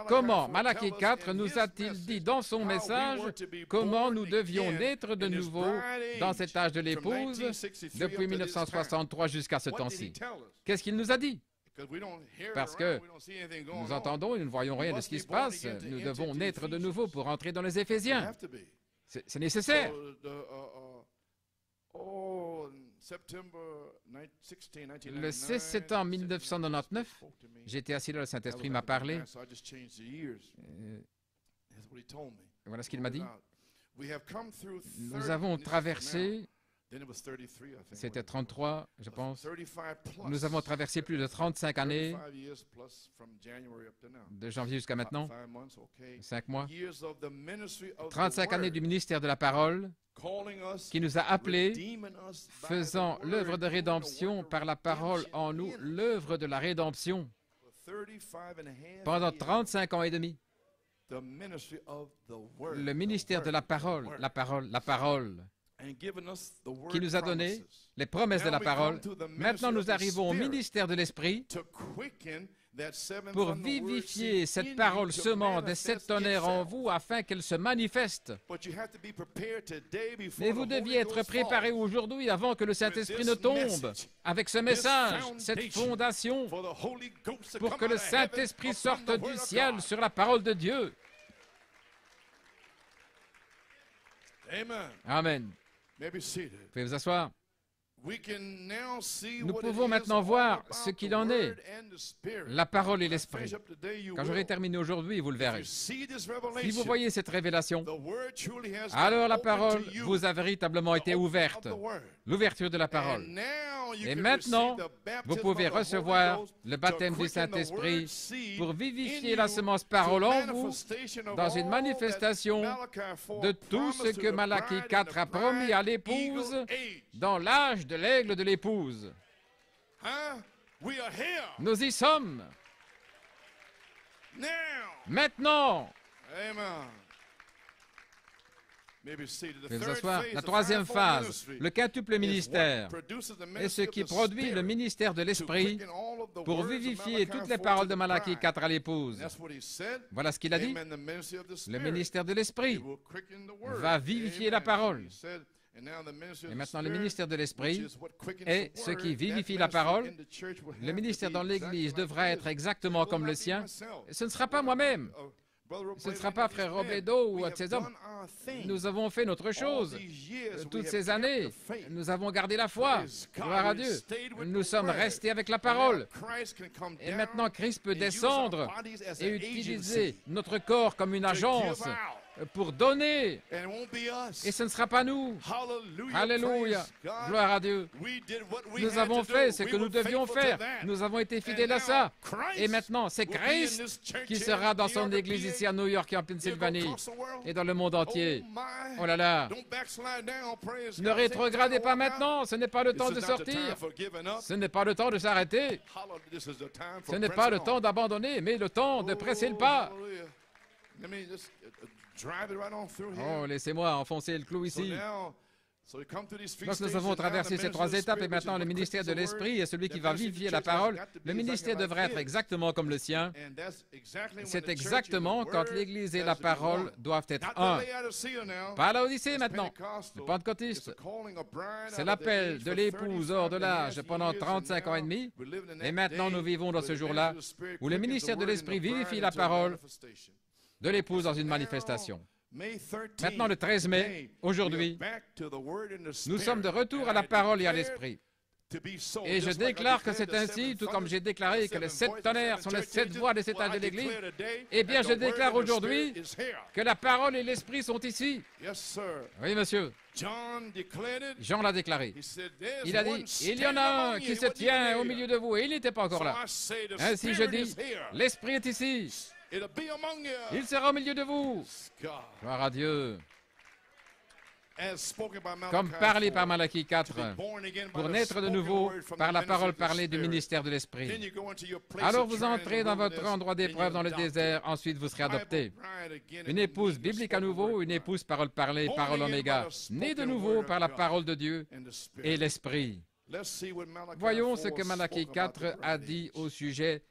Comment Malachie 4 nous a-t-il dit dans son message comment nous devions naître de nouveau dans cet âge de l'épouse depuis 1963 jusqu'à ce temps-ci? Qu'est-ce qu'il nous a dit? Parce que nous entendons et nous ne voyons rien de ce qui se passe. Nous devons naître de nouveau pour entrer dans les Éphésiens. C'est nécessaire. Le 16 septembre 1999, j'étais assis là, le Saint-Esprit m'a parlé. Voilà ce qu'il m'a dit. Nous avons traversé, c'était 33, je pense, nous avons traversé plus de 35 années, de janvier jusqu'à maintenant, 5 mois, 35 années du ministère de la parole, qui nous a appelés, faisant l'œuvre de rédemption par la parole en nous, l'œuvre de la rédemption, pendant 35 ans et demi. Le ministère de la parole, qui nous a donné les promesses de la parole. Maintenant, nous arrivons au ministère de l'Esprit pour vivifier cette parole semant des 7 tonnerres en vous afin qu'elle se manifeste. Mais vous deviez être préparé aujourd'hui avant que le Saint-Esprit ne tombe avec ce message, cette fondation, pour que le Saint-Esprit sorte du ciel sur la parole de Dieu. Amen. Vous pouvez vous asseoir. Nous pouvons maintenant voir ce qu'il en est, la parole et l'esprit. Quand j'aurai terminé aujourd'hui, vous le verrez. Si vous voyez cette révélation, alors la parole vous a véritablement été ouverte, l'ouverture de la parole. Et maintenant, vous pouvez recevoir le baptême du Saint-Esprit pour vivifier la semence parole en vous dans une manifestation de tout ce que Malachie 4 a promis à l'épouse dans l'âge de l'aigle de l'épouse. Nous y sommes. Maintenant. Veuillez vous asseoir. La troisième phase, le quintuple ministère, est ce qui produit le ministère de l'Esprit pour vivifier toutes les paroles de Malachie 4 à l'épouse. Voilà ce qu'il a dit. Le ministère de l'Esprit va vivifier la parole. Et maintenant, le ministère de l'Esprit est ce qui vivifie la parole. Le ministère dans l'Église devra être exactement comme le sien. Ce ne sera pas moi-même. Ce ne sera pas frère Robledo ou un de ces hommes. Nous avons fait notre chose. Toutes ces années, nous avons gardé la foi. Gloire à Dieu. Nous sommes restés avec la parole. Et maintenant, Christ peut descendre et utiliser notre corps comme une agence pour donner. Et ce ne sera pas nous. Alléluia. Gloire à Dieu. Nous avons fait ce que nous devions faire. Nous avons été fidèles à ça. Et maintenant, c'est Christ qui sera dans son église ici à New York et en Pennsylvanie et dans le monde entier. Oh là là. Ne rétrogradez pas maintenant. Ce n'est pas le temps de sortir. Ce n'est pas le temps de s'arrêter. Ce n'est pas le temps d'abandonner, mais le temps de presser le pas. Oh, laissez-moi enfoncer le clou ici. Donc nous avons traversé ces trois étapes et maintenant le ministère de l'Esprit est celui qui va vivifier la parole. Le ministère devrait être exactement comme le sien. C'est exactement quand l'Église et la parole doivent être un. Pas l'Odyssée maintenant. Le pentecôtiste. C'est l'appel de l'épouse hors de l'âge pendant 35 ans et demi. Et maintenant nous vivons dans ce jour-là où le ministère de l'Esprit vivifie la parole de l'épouse dans une manifestation. Maintenant, le 13 mai, aujourd'hui, nous sommes de retour à la parole et à l'esprit. Et je déclare que c'est ainsi, tout comme j'ai déclaré que les 7 tonnerres sont les 7 voix des 7 âges de l'Église. Eh bien, je déclare aujourd'hui que la parole et l'esprit sont ici. Oui, monsieur. Jean l'a déclaré. Il a dit, il y en a un qui se tient au milieu de vous, et il n'était pas encore là. Ainsi, je dis, l'esprit est ici. Il sera au milieu de vous. Gloire à Dieu. Comme parlé par Malachie 4, pour naître de nouveau par la parole parlée du ministère de l'Esprit. Alors vous entrez dans votre endroit d'épreuve dans le désert, ensuite vous serez adopté. Une épouse biblique à nouveau, une épouse parole parlée, parole oméga, née de nouveau par la parole de Dieu et l'Esprit. Voyons ce que Malachie 4 a dit au sujet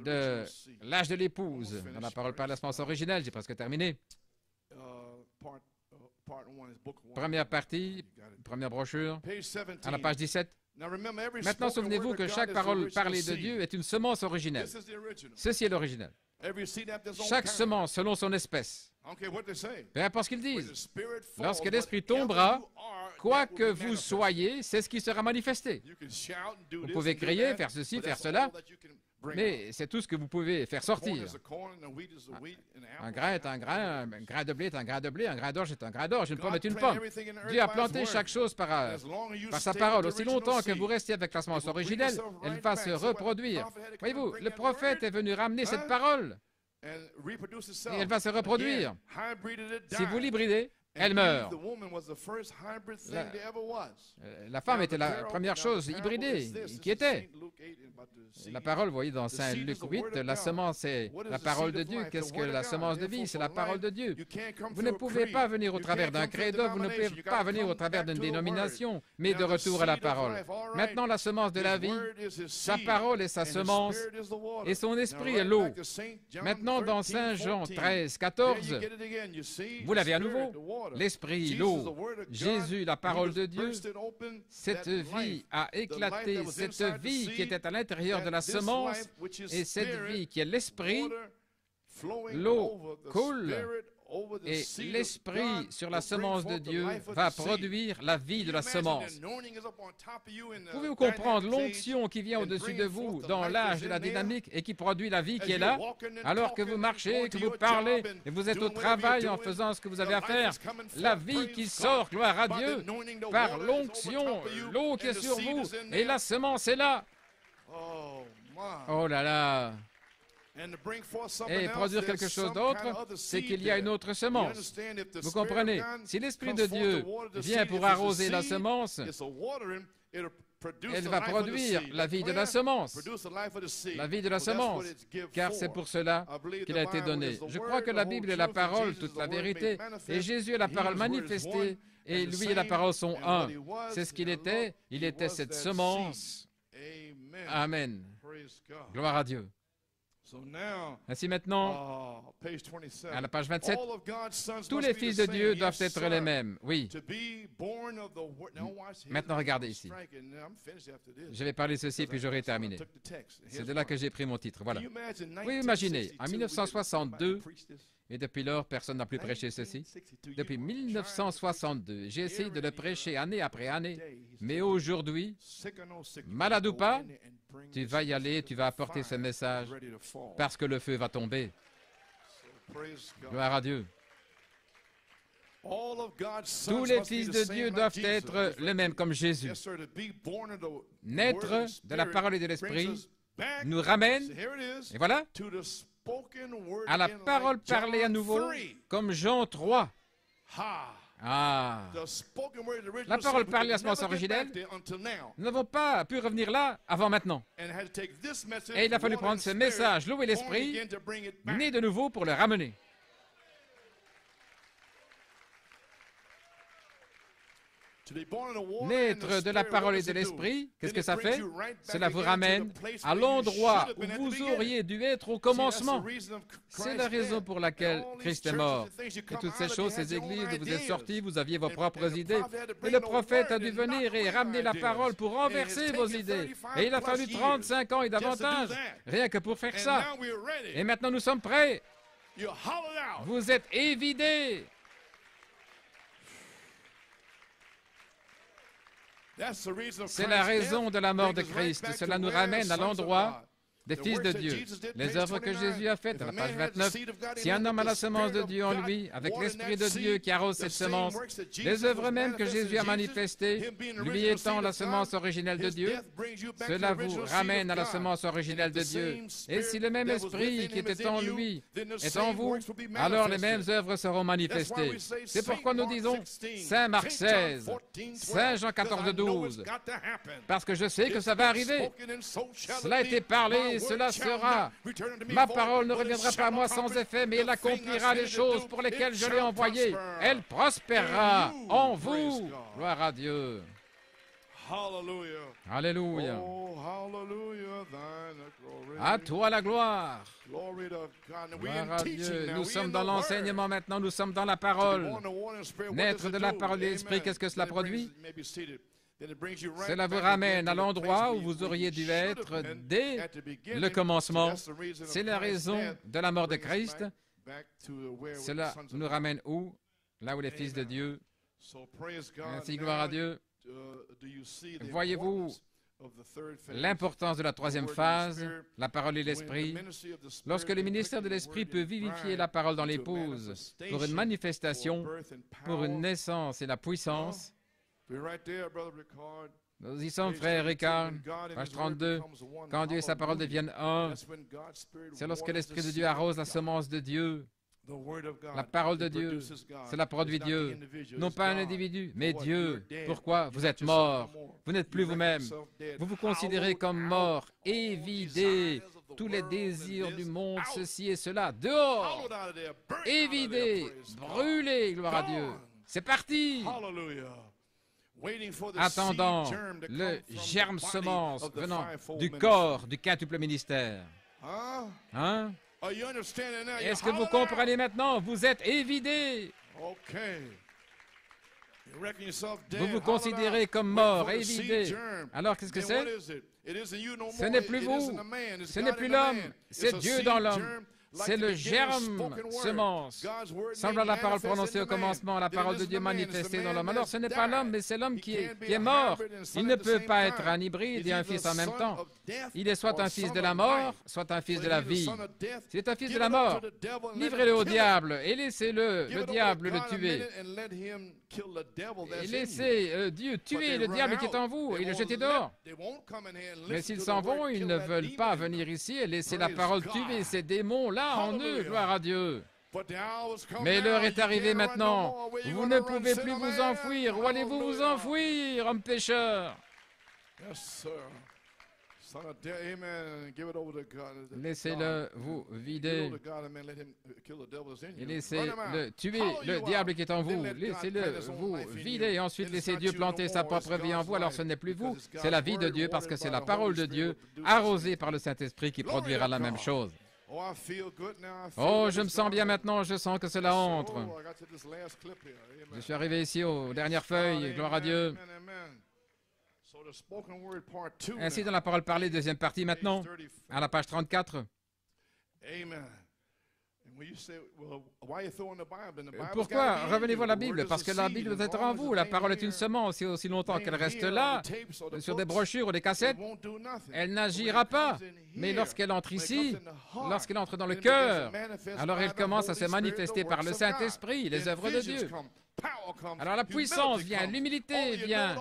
de l'âge de l'épouse. Dans la parole par la semence originelle, j'ai presque terminé. Première partie, première brochure, à la page 17. Maintenant, souvenez-vous que chaque parole parlée de Dieu est une semence originelle. Ceci est l'originel. Chaque semence selon son espèce. Peu importe ce qu'ils disent. Lorsque l'Esprit tombera, quoi que vous soyez, c'est ce qui sera manifesté. Vous pouvez crier, faire ceci, faire cela, mais c'est tout ce que vous pouvez faire sortir. Un grain est un grain de blé est un grain de blé, un grain d'orge est un grain d'orge, une pomme est une pomme. Dieu a planté chaque chose par sa parole. Aussi longtemps que vous restez avec la semence originelle, elle va se reproduire. Voyez-vous, le prophète est venu ramener cette parole. Et elle va se reproduire. Si vous l'hybridez, elle meurt. La femme était la première chose hybridée qui était. La parole, vous voyez dans Saint Luc 8, la semence est la parole de Dieu. Qu'est-ce que la semence de vie? C'est la parole de Dieu. Vous ne pouvez pas venir au travers d'un credo, vous ne pouvez pas venir au travers d'une dénomination, mais de retour à la parole. Maintenant, la semence de la vie, sa parole est sa semence, et son esprit est l'eau. Maintenant, dans Saint Jean 13, 14, vous l'avez à nouveau. L'esprit, l'eau, Jésus, la parole de Dieu, cette vie a éclaté, cette vie qui était à l'intérieur de la semence, et cette vie qui est l'esprit, l'eau coule Et l'Esprit sur la semence de Dieu va produire la vie de la semence. Pouvez-vous comprendre l'onction qui vient au-dessus de vous dans l'âge de la dynamique et qui produit la vie qui est là, alors que vous marchez, que vous parlez et vous êtes au travail en faisant ce que vous avez à faire. La vie qui sort, gloire à Dieu, par l'onction, l'eau qui est sur vous et la semence est là. Oh là là! Et produire quelque chose d'autre, c'est qu'il y a une autre semence. Vous comprenez? Si l'Esprit de Dieu vient pour arroser la semence, elle va produire la vie de la semence. La vie de la semence, car c'est pour cela qu'il a été donné. Je crois que la Bible est la parole, toute la vérité, et Jésus est la parole manifestée, et lui et la parole sont un. C'est ce qu'il était cette semence. Amen. Gloire à Dieu. Ainsi maintenant, à la page 27, tous les fils de Dieu doivent être les mêmes. Oui. Maintenant, regardez ici. Je vais parler de ceci, puis j'aurai terminé. C'est de là que j'ai pris mon titre. Voilà. Oui, imaginez, en 1962, et depuis lors, personne n'a plus prêché ceci. Depuis 1962, j'ai essayé de le prêcher année après année. Mais aujourd'hui, malade ou pas, tu vas y aller, tu vas apporter ce message parce que le feu va tomber. Gloire à Dieu. Tous les fils de Dieu doivent être les mêmes comme Jésus. Naître de la parole et de l'esprit nous ramène, et voilà, à la parole parlée à nouveau, comme Jean 3. Ah! La parole parlée à ce moment originel, nous n'avons pas pu revenir là avant maintenant. Et il a fallu prendre ce message, l'eau et l'esprit, né de nouveau pour le ramener. Naître de la parole et de l'esprit, qu'est-ce que ça fait? Cela vous ramène à l'endroit où vous auriez dû être au commencement. C'est la raison pour laquelle Christ est mort. Et toutes ces choses, ces églises où vous êtes sortis, vous aviez vos propres idées. Et le prophète a dû venir et ramener la parole pour renverser vos idées. Et il a fallu 35 ans et davantage, rien que pour faire ça. Et maintenant, nous sommes prêts. Vous êtes évidés. C'est la raison de la mort de Christ. Cela nous ramène à l'endroit des fils de Dieu. Les œuvres que Jésus a faites, à la page 29, si un homme a la semence de Dieu en lui, avec l'Esprit de Dieu qui arrose cette semence, les œuvres mêmes que Jésus a manifestées, lui étant la semence originelle de Dieu, cela vous ramène à la semence originelle de Dieu. Et si le même Esprit qui était en lui est en vous, alors les mêmes œuvres seront manifestées. C'est pourquoi nous disons Saint Marc 16, Saint Jean 14, 12, parce que je sais que ça va arriver. Cela a été parlé, cela sera. Ma parole ne reviendra pas à moi sans effet, mais elle accomplira les choses pour lesquelles je l'ai envoyée. Elle prospérera en vous. Gloire à Dieu. Alléluia. À toi la gloire. Gloire à Dieu. Nous sommes dans l'enseignement maintenant, nous sommes dans la parole. Naître de la parole et de l'esprit, qu'est-ce que cela produit? Cela vous ramène à l'endroit où vous auriez dû être dès le commencement. C'est la raison de la mort de Christ. Cela nous ramène où? Là où les fils de Dieu. Ainsi, gloire à Dieu. Voyez-vous l'importance de la troisième phase, la parole et l'esprit? Lorsque le ministère de l'esprit peut vivifier la parole dans l'épouse pour une manifestation, pour une naissance et la puissance, nous y sommes, frère Ricard, page 32. Quand Dieu et sa parole deviennent un, c'est lorsque l'Esprit de Dieu arrose la semence de Dieu. La parole de Dieu, cela produit Dieu. Non pas un individu, mais Dieu. Pourquoi? Vous êtes mort. Vous n'êtes plus vous-même. Vous vous considérez comme mort, évidé. Tous les désirs du monde, ceci et cela, dehors. Évidé, brûlé, gloire à Dieu. C'est parti. Attendant le germe semence venant du corps du quintuple ministère. Hein? Est-ce que vous comprenez maintenant? Vous êtes évidés. Vous vous considérez comme mort, évidé. Alors, qu'est-ce que c'est? Ce n'est plus vous, ce n'est plus l'homme, c'est Dieu dans l'homme. C'est le germe, semence. Semble à la parole prononcée au commencement, la parole de Dieu manifestée dans l'homme. Alors ce n'est pas l'homme, mais c'est l'homme qui est mort. Il ne peut pas être un hybride et un fils en même temps. Il est soit un fils de la mort, soit un fils de la vie. C'est un fils de la mort. Livrez-le au diable et laissez-le, le diable, le tuer. Et laissez Dieu tuer le diable qui est en vous et le jeter dehors. Mais s'ils s'en vont, ils ne veulent pas venir ici et laisser la parole tuer ces démons-là en eux, gloire à Dieu. Mais l'heure est arrivée maintenant. Vous ne pouvez plus vous enfouir. Où allez-vous vous enfouir, homme pécheur? Laissez-le vous vider et laissez-le tuer le diable qui est en vous. Laissez-le vous vider et ensuite laissez Dieu planter sa propre vie en vous. Alors ce n'est plus vous, c'est la vie de Dieu parce que c'est la parole de Dieu arrosée par le Saint-Esprit qui produira la même chose. Oh, je me sens bien maintenant, je sens que cela entre. Je suis arrivé ici aux dernières feuilles, gloire à Dieu. Ainsi, dans la parole parlée, deuxième partie maintenant, à la page 34. Pourquoi revenez-vous à la Bible? Parce que la Bible doit être en vous. La parole est une semence et aussi longtemps qu'elle reste là, sur des brochures ou des cassettes, elle n'agira pas. Mais lorsqu'elle entre ici, lorsqu'elle entre dans le cœur, alors elle commence à se manifester par le Saint-Esprit, les œuvres de Dieu. Alors la puissance vient, l'humilité vient,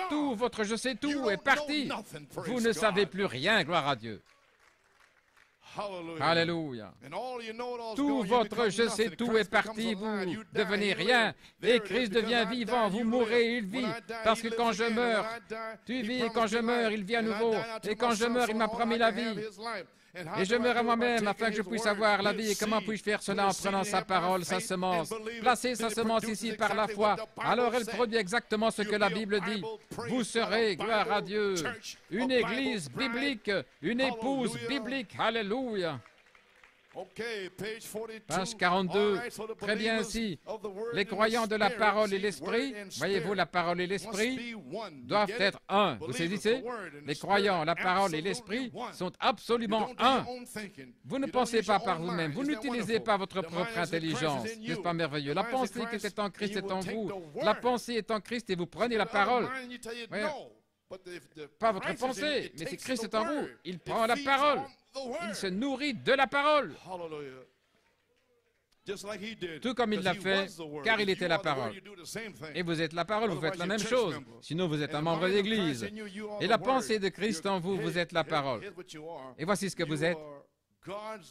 tout votre je sais tout est parti. Vous ne savez plus rien, gloire à Dieu. Alléluia. Tout votre je sais tout est parti, vous devenez rien, et Christ devient vivant, vous mourrez, il vit, parce que quand je meurs, tu vis, et quand je meurs, il vit à nouveau, et quand je meurs, il m'a promis la vie. Et je meurs à moi-même afin que je puisse avoir la vie. Et comment puis-je faire cela en prenant sa parole, sa semence? Placez sa semence ici par la foi. Alors elle produit exactement ce que la Bible dit. Vous serez, gloire à Dieu, une église biblique, une épouse biblique. Alléluia. Page 42, très bien ici. Les croyants de la parole et l'esprit, voyez-vous, la parole et l'esprit doivent être un. Vous saisissez? Les croyants, la parole et l'esprit sont absolument un. Vous ne pensez pas par vous-même, vous n'utilisez pas votre propre intelligence. N'est-ce pas merveilleux? La pensée qui est en Christ est en vous. La pensée est en Christ et vous prenez la parole. Voyez, pas votre pensée, mais c'est Christ est en vous. Il prend la parole. Il se nourrit de la parole. Tout comme il l'a fait, car il était la parole. Et vous êtes la parole, vous faites la même chose. Sinon, vous êtes un membre d'Église. Et la pensée de Christ en vous, vous êtes la parole. Et voici ce que vous êtes.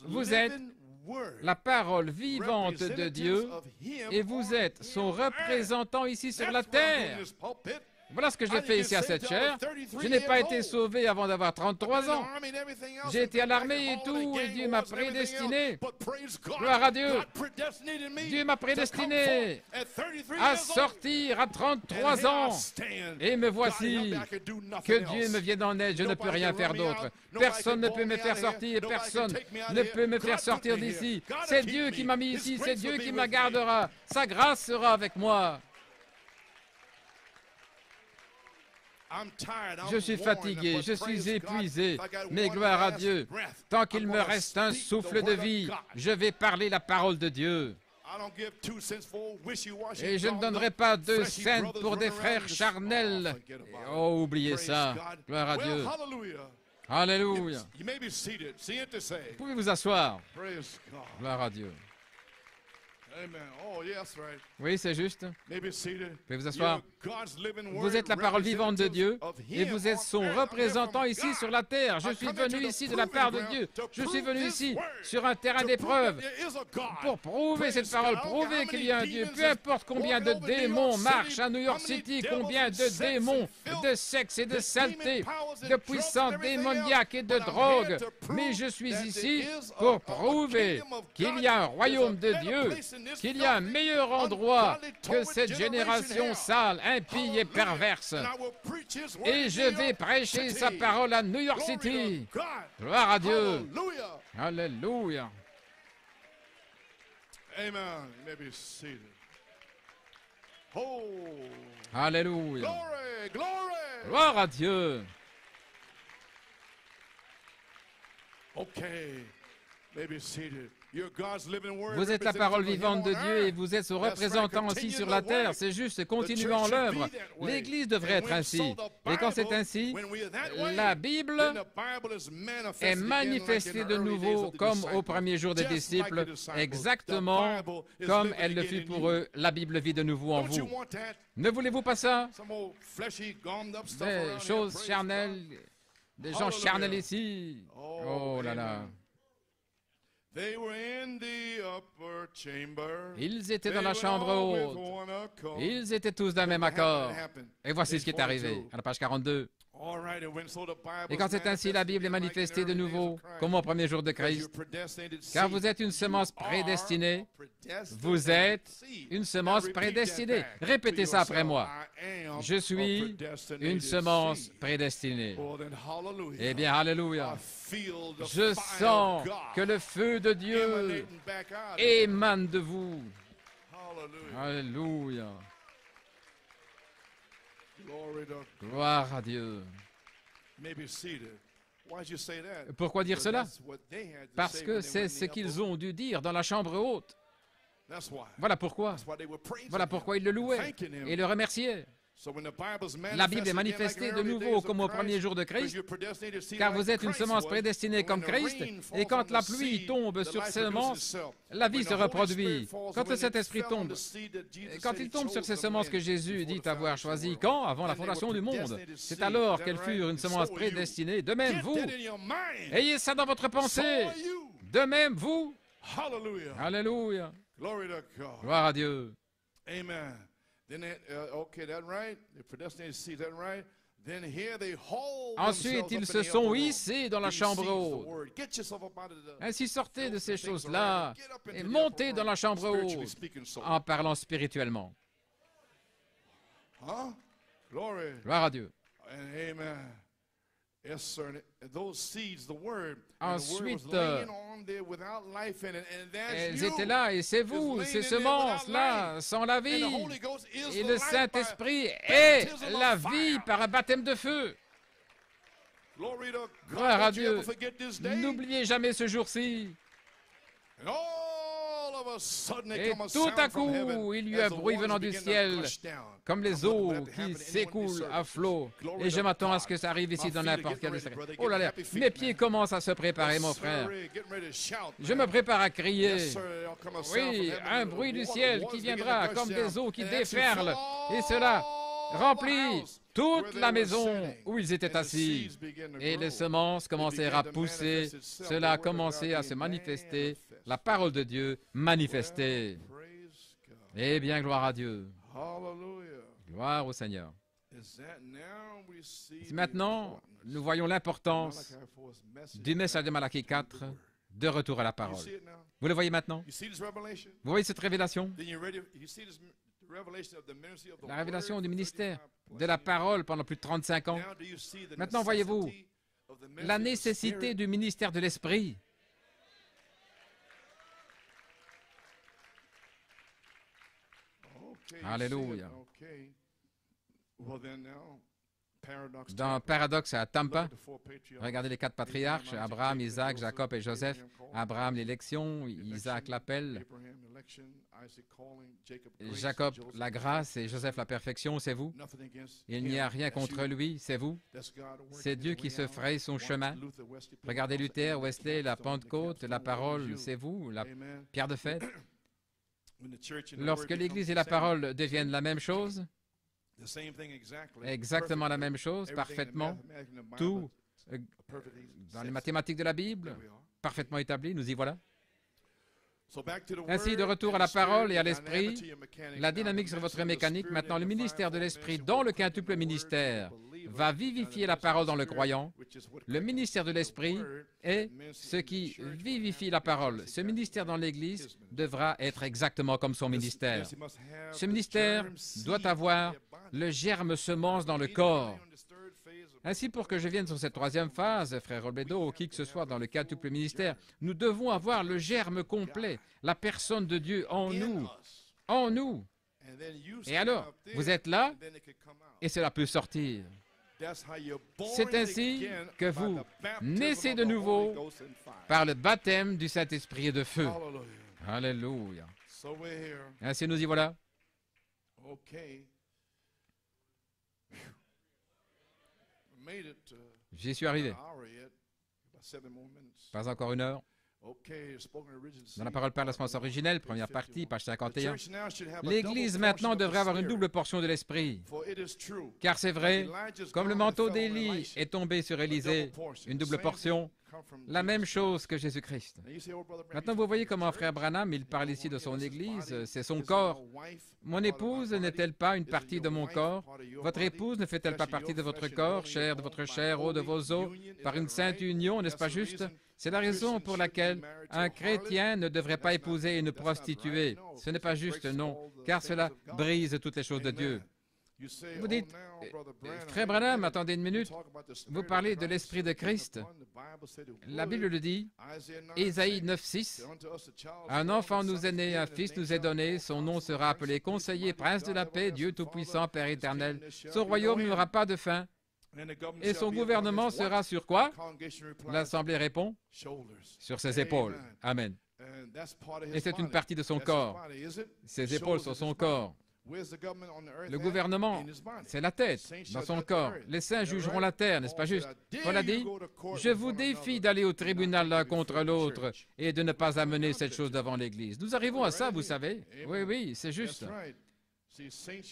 Vous êtes la parole vivante de Dieu et vous êtes son représentant ici sur la terre. Voilà ce que j'ai fait ici à cette chaire. Je n'ai pas été sauvé avant d'avoir 33 ans. J'ai été à l'armée et tout, et Dieu m'a prédestiné. Gloire à Dieu. Dieu m'a prédestiné à sortir à 33 ans. Et me voici. Que Dieu me vienne en aide, je ne peux rien faire d'autre. Personne ne peut me faire sortir, personne ne peut me faire sortir d'ici. C'est Dieu qui m'a mis ici, c'est Dieu qui me gardera. Sa grâce sera avec moi. Je suis fatigué, je suis épuisé, mais gloire à Dieu, tant qu'il me reste un souffle de vie, je vais parler la parole de Dieu. Et je ne donnerai pas 2 cents pour des frères charnels. Oh, oubliez ça, gloire à Dieu. Alléluia. Vous pouvez vous asseoir. Gloire à Dieu. Oui, c'est juste. Vous pouvez vous asseoir. Vous êtes la parole vivante de Dieu et vous êtes son représentant ici sur la terre. Je suis venu ici de la part de Dieu. Je suis venu ici sur un terrain d'épreuve pour prouver cette parole, prouver qu'il y a un Dieu. Peu importe combien de démons marchent à New York City, combien de démons de sexe et de saleté, de puissance démoniaque et de drogue. Mais je suis ici pour prouver qu'il y a un royaume de Dieu, qu'il y a un meilleur endroit que cette génération sale, impie et perverse. Et je vais prêcher sa parole à New York City. Gloire à Dieu. Alléluia. Alléluia. Gloire à Dieu. Vous êtes la parole vivante de Dieu et vous êtes son représentant aussi sur la terre. C'est juste, continuons l'œuvre. L'Église devrait être ainsi. Et quand c'est ainsi, la Bible est manifestée de nouveau comme au premier jour des disciples, exactement comme elle le fut pour eux. La Bible vit de nouveau en vous. Ne voulez-vous pas ça? Des choses charnelles, des gens charnels ici. Oh là là. Ils étaient dans la chambre haute. Ils étaient tous d'un même accord. Et voici ce qui est arrivé, à la page 42. Et quand c'est ainsi, la Bible est manifestée de nouveau, comme au premier jour de Christ. Car vous êtes une semence prédestinée. Vous êtes une semence prédestinée. Répétez ça après moi. Je suis une semence prédestinée. Eh bien, alléluia. Je sens que le feu de Dieu émane de vous. Alléluia. Gloire à Dieu. Pourquoi dire cela? Parce que c'est ce qu'ils ont dû dire dans la chambre haute. Voilà pourquoi. Voilà pourquoi ils le louaient et le remerciaient. La Bible est manifestée de nouveau comme au premier jour de Christ, car vous êtes une semence prédestinée comme Christ, et quand la pluie tombe sur ces semences, la vie se reproduit. Quand le Saint-Esprit tombe, quand il tombe sur ces semences que Jésus dit avoir choisies, quand? Avant la fondation du monde. C'est alors qu'elles furent une semence prédestinée. De même, vous, ayez ça dans votre pensée. De même, vous. Alléluia. Gloire à Dieu. Amen. Ensuite, ils se sont hissés dans la chambre haute. Ainsi, sortez de ces choses-là et montez dans la chambre haute en parlant spirituellement. Gloire à Dieu. Ensuite, elles étaient là, et c'est vous, ces semences-là, sans la vie. Et le Saint-Esprit est la vie par un baptême de feu. Gloire à Dieu. N'oubliez jamais ce jour-ci. Et tout à coup, il y eut un bruit venant du ciel, comme les eaux qui s'écoulent à flot. Et je m'attends à ce que ça arrive ici dans n'importe quel secret. Oh là là, mes pieds commencent à se préparer, mon frère. Je me prépare à crier. Oui, un bruit du ciel qui viendra comme des eaux qui déferlent. Et cela remplit toute la maison où ils étaient assis. Et les semences commencèrent à pousser. Cela a commencé à se manifester. La parole de Dieu manifestée. Eh bien, gloire à Dieu. Gloire au Seigneur. Maintenant, nous voyons l'importance du message de Malachie 4, de retour à la parole. Vous le voyez maintenant? Vous voyez cette révélation? La révélation du ministère de la parole pendant plus de 35 ans. Maintenant, voyez-vous la nécessité du ministère de l'Esprit. Alléluia. Dans Paradoxe à Tampa, regardez les 4 patriarches, Abraham, Isaac, Jacob et Joseph. Abraham, l'élection, Isaac, l'appel, Jacob, la grâce, et Joseph, la perfection, c'est vous. Il n'y a rien contre lui, c'est vous. C'est Dieu qui se fraye son chemin. Regardez Luther, Wesley, la Pentecôte, la parole, c'est vous, la pierre de fête. Lorsque l'Église et la parole deviennent la même chose, exactement la même chose, parfaitement, tout dans les mathématiques de la Bible, parfaitement établi, nous y voilà. Ainsi, de retour à la parole et à l'esprit, la dynamique sur votre mécanique, maintenant le ministère de l'esprit dans le quintuple ministère va vivifier la parole dans le croyant. Le ministère de l'esprit est ce qui vivifie la parole. Ce ministère dans l'Église devra être exactement comme son ministère. Ce ministère doit avoir le germe semence dans le corps. Ainsi, pour que je vienne sur cette 3e phase, frère Robledo, ou qui que ce soit dans le quintuple ministère, nous devons avoir le germe complet, la personne de Dieu en nous. En nous. Et alors, vous êtes là, et cela peut sortir. C'est ainsi que vous naissez de nouveau par le baptême du Saint-Esprit et de feu. Alléluia. Ainsi nous y voilà. J'y suis arrivé. Pas encore une heure. Dans la parole par la semence originelle, première partie, page 51. L'Église maintenant devrait avoir une double portion de l'Esprit. Car c'est vrai, comme le manteau d'Élie est tombé sur Élisée, une double portion, la même chose que Jésus-Christ. Maintenant, vous voyez comment frère Branham, il parle ici de son Église, c'est son corps. Mon épouse n'est-elle pas une partie de mon corps? Votre épouse ne fait-elle pas partie de votre corps, chair de votre chair, os de vos os, par une sainte union, n'est-ce pas juste? C'est la raison pour laquelle un chrétien ne devrait pas épouser une prostituée. Ce n'est pas juste, non, car cela brise toutes les choses de Dieu. Vous dites, frère Branham, attendez une minute, vous parlez de l'Esprit de Christ. La Bible le dit, Ésaïe 9,6, un enfant nous est né, un fils nous est donné, son nom sera appelé Conseiller, Prince de la paix, Dieu Tout-Puissant, Père éternel. Son royaume n'aura pas de fin. Et son gouvernement sera sur quoi? L'Assemblée répond, sur ses épaules. Amen. Et c'est une partie de son corps. Ses épaules sont son corps. Le gouvernement, c'est la tête dans son corps. Les saints jugeront la terre, n'est-ce pas juste? Paul a dit, je vous défie d'aller au tribunal l'un contre l'autre et de ne pas amener cette chose devant l'Église. Nous arrivons à ça, vous savez. Oui, oui, c'est juste.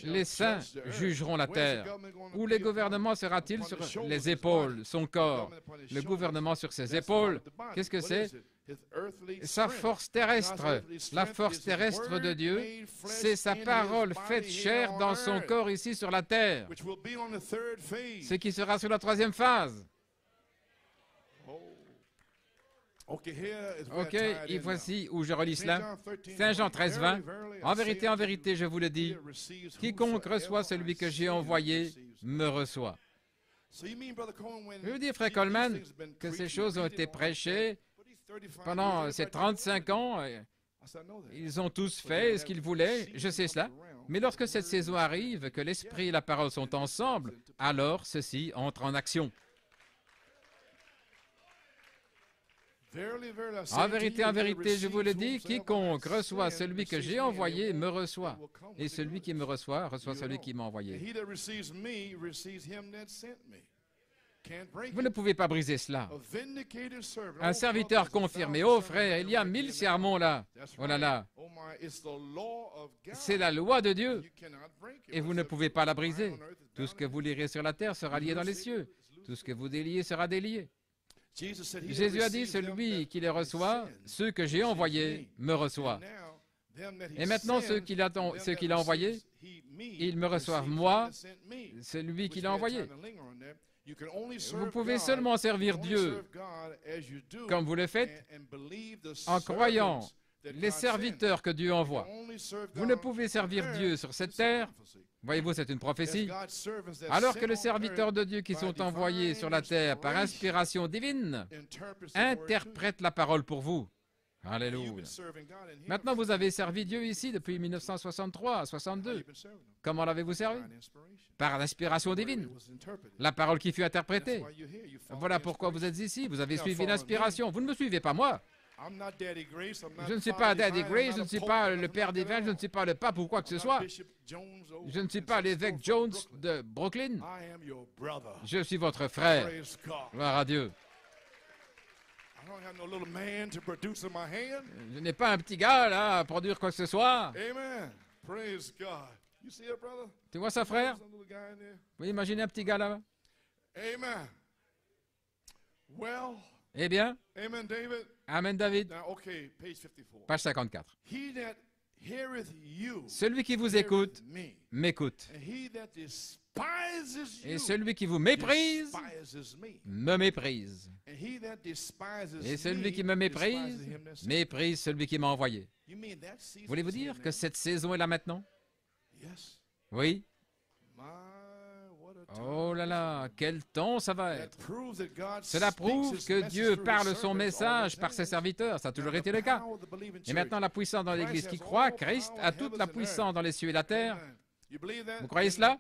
Les saints jugeront la terre. Où le gouvernement sera-t-il? Sur les épaules, son corps. Le gouvernement sur ses épaules, qu'est-ce que c'est? Sa force terrestre. La force terrestre de Dieu, c'est sa parole faite chair dans son corps ici sur la terre. Ce qui sera sur la troisième phase. Ok, et voici où je relis cela. Saint Jean 13, 20. En vérité, je vous le dis, quiconque reçoit celui que j'ai envoyé me reçoit. Je veux dire, frère Coleman, que ces choses ont été prêchées pendant ces 35 ans. Ils ont tous fait ce qu'ils voulaient, je sais cela. Mais lorsque cette saison arrive, que l'Esprit et la parole sont ensemble, alors ceci entre en action. En vérité, je vous le dis, quiconque reçoit celui que j'ai envoyé me reçoit. Et celui qui me reçoit, reçoit celui qui m'a envoyé. Vous ne pouvez pas briser cela. Un serviteur confirmé. Oh frère, il y a 1000 sermons là. Oh là là. C'est la loi de Dieu. Et vous ne pouvez pas la briser. Tout ce que vous lirez sur la terre sera lié dans les cieux. Tout ce que vous déliez sera délié. Jésus a dit, celui qui les reçoit, ceux que j'ai envoyés, me reçoit. Et maintenant, ceux qu'il a envoyés, ils me reçoivent moi, celui qui l'a envoyé. Vous pouvez seulement servir Dieu comme vous le faites en croyant les serviteurs que Dieu envoie. Vous ne pouvez servir Dieu sur cette terre. Voyez-vous, c'est une prophétie. Alors que les serviteurs de Dieu qui sont envoyés sur la terre par inspiration divine interprètent la parole pour vous. Alléluia. Maintenant, vous avez servi Dieu ici depuis 1963 à 62. Comment l'avez-vous servi? Par l'inspiration divine. La parole qui fut interprétée. Voilà pourquoi vous êtes ici. Vous avez suivi l'inspiration. Vous ne me suivez pas, moi. Je ne suis pas Daddy Grace, je ne suis pas le père divin, je ne suis pas le pape ou quoi que ce soit. Je ne suis pas l'évêque Jones de Brooklyn. Je suis votre frère. Gloire à Dieu. Je n'ai pas un petit gars là à produire quoi que ce soit. Tu vois ça, frère? Vous imaginez un petit gars là? Eh bien, Amen, David. Page 54. Celui qui vous écoute, m'écoute. Et celui qui vous méprise, me méprise. Et celui qui me méprise, méprise celui qui m'a envoyé. Voulez-vous dire que cette saison est là maintenant? Oui. Oh là là, quel temps ça va être. Cela prouve que Dieu parle son message par ses serviteurs. Ça a toujours été le cas. Et maintenant, la puissance dans l'Église qui croit, Christ a toute la puissance dans les cieux et la terre. Vous croyez cela?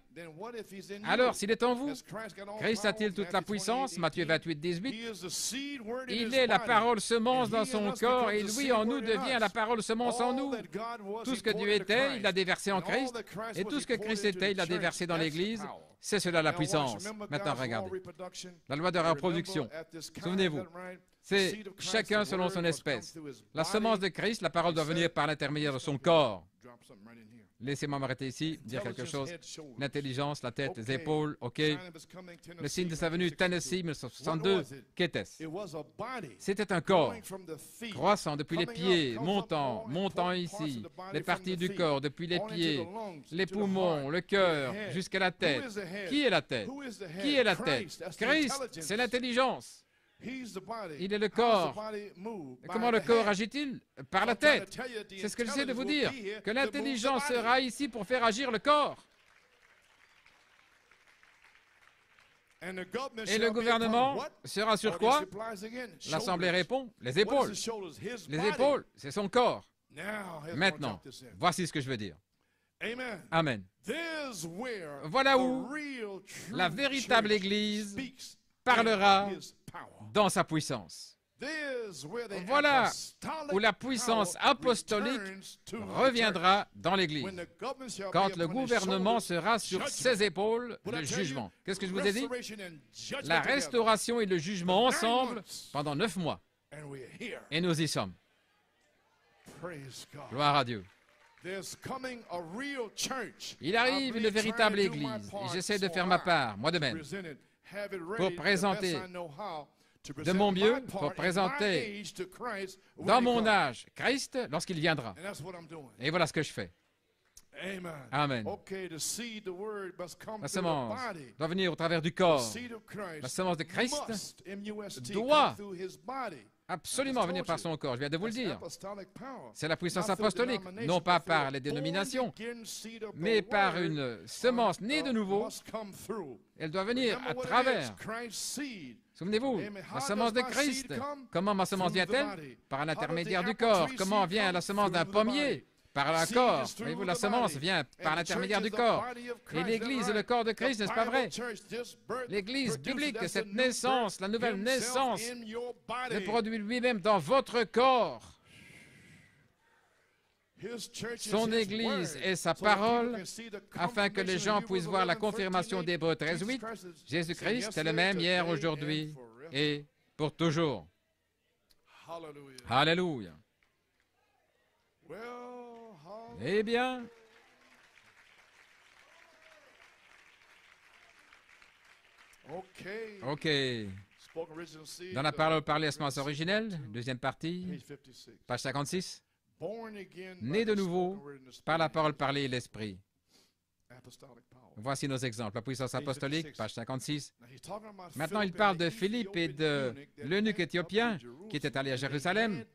Alors, s'il est en vous, Christ a-t-il toute la puissance? Matthieu 28, 18. Il est la parole semence dans son corps et lui en nous devient la parole semence en nous. Tout ce que Dieu était, il l'a déversé en Christ. Et tout ce que Christ était, il l'a déversé dans l'Église. C'est cela la puissance. Maintenant, regardez. La loi de reproduction. Souvenez-vous. C'est chacun selon son espèce. La semence de Christ, la parole doit venir par l'intermédiaire de son corps. Laissez-moi m'arrêter ici, dire quelque chose. L'intelligence, la tête, les épaules, OK. Le signe de sa venue, Tennessee, 1962, qu'était-ce? C'était un corps croissant depuis les pieds, montant ici, les parties du corps, depuis les pieds, les poumons, le cœur, jusqu'à la tête. Qui est la tête? Qui est la tête? Christ, c'est l'intelligence. Il est le corps. Et comment le corps agit-il? Par la tête. C'est ce que j'essaie de vous dire, que l'intelligence sera ici pour faire agir le corps. Et le gouvernement sera sur quoi? L'Assemblée répond, les épaules. Les épaules, c'est son corps. Maintenant, voici ce que je veux dire. Amen. Voilà où la véritable Église parlera dans sa puissance. Voilà où la puissance apostolique reviendra dans l'Église. Quand le gouvernement sera sur ses épaules, le jugement. Qu'est-ce que je vous ai dit? La restauration et le jugement ensemble pendant 9 mois. Et nous y sommes. Gloire à Dieu. Il arrive une véritable Église. Et j'essaie de faire ma part, moi de même, pour présenter de mon mieux, pour présenter dans mon âge Christ lorsqu'il viendra. Et voilà ce que je fais. Amen. La semence doit venir au travers du corps. La semence de Christ doit absolument venir par son corps. Je viens de vous le dire. C'est la puissance apostolique, non pas par les dénominations, mais par une semence née de nouveau. Elle doit venir à travers. Souvenez-vous, la semence de Christ. Comment ma semence vient-elle? Par l'intermédiaire du corps. Comment vient la semence d'un pommier? Par le corps. Voyez-vous, la semence vient par l'intermédiaire du corps. Et l'Église est le corps de Christ, n'est-ce pas vrai? L'Église biblique, cette naissance, la nouvelle naissance, le produit lui-même dans votre corps. Son Église est sa parole, afin que les gens puissent voir la confirmation d'Hébreux 13:8. Jésus-Christ est le même hier, aujourd'hui et pour toujours. Alléluia. Eh bien, OK. Dans la parole parlée à semence originelle, deuxième partie, page 56. Né de nouveau par la parole parlée et l'esprit. Voici nos exemples. La puissance apostolique, page 56. Maintenant, il parle de Philippe et de l'eunuque éthiopien qui était allé à Jérusalem.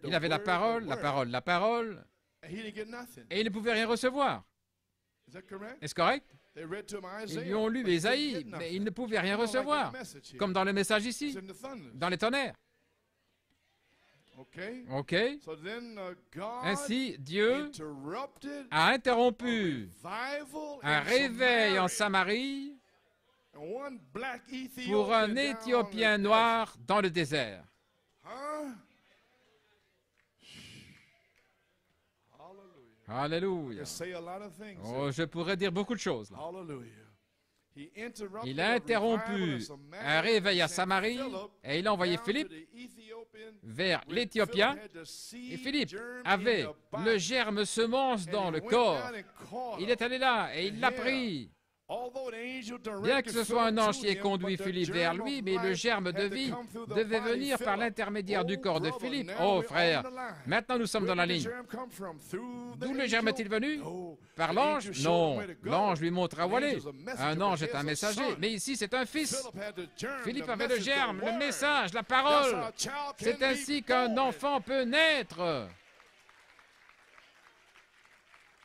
Il avait la parole, et il ne pouvait rien recevoir. Est-ce correct? Ils lui ont lu Ésaïe, mais il ne pouvait rien recevoir, comme dans le message ici, dans les tonnerres. OK. Ainsi, Dieu a interrompu un réveil en Samarie pour un Éthiopien noir dans le désert. Alléluia. Oh, je pourrais dire beaucoup de choses là. Il a interrompu un réveil à Samarie et il a envoyé Philippe vers l'Éthiopien. Et Philippe avait le germe semence dans le corps. Il est allé là et il l'a pris. Bien que ce soit un ange qui ait conduit Philippe vers lui, mais le germe de vie devait venir par l'intermédiaire du corps de Philippe. Oh frère, maintenant nous sommes dans la ligne. D'où le germe est-il venu? Par l'ange? Non, l'ange lui montra où aller. Un ange est un messager, mais ici c'est un fils. Philippe avait le germe, le message, la parole. C'est ainsi qu'un enfant peut naître.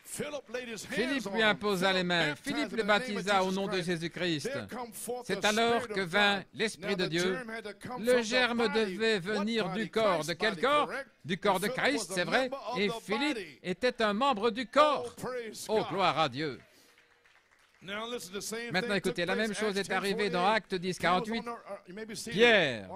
Philippe lui imposa les mains. Philippe le baptisa au nom de Jésus-Christ. C'est alors que vint l'Esprit de Dieu. Le germe devait venir du corps. De quel corps? Du corps de Christ, c'est vrai. Et Philippe était un membre du corps. Oh, gloire à Dieu. Maintenant, écoutez, la même chose est arrivée dans Actes 10, 48. Pierre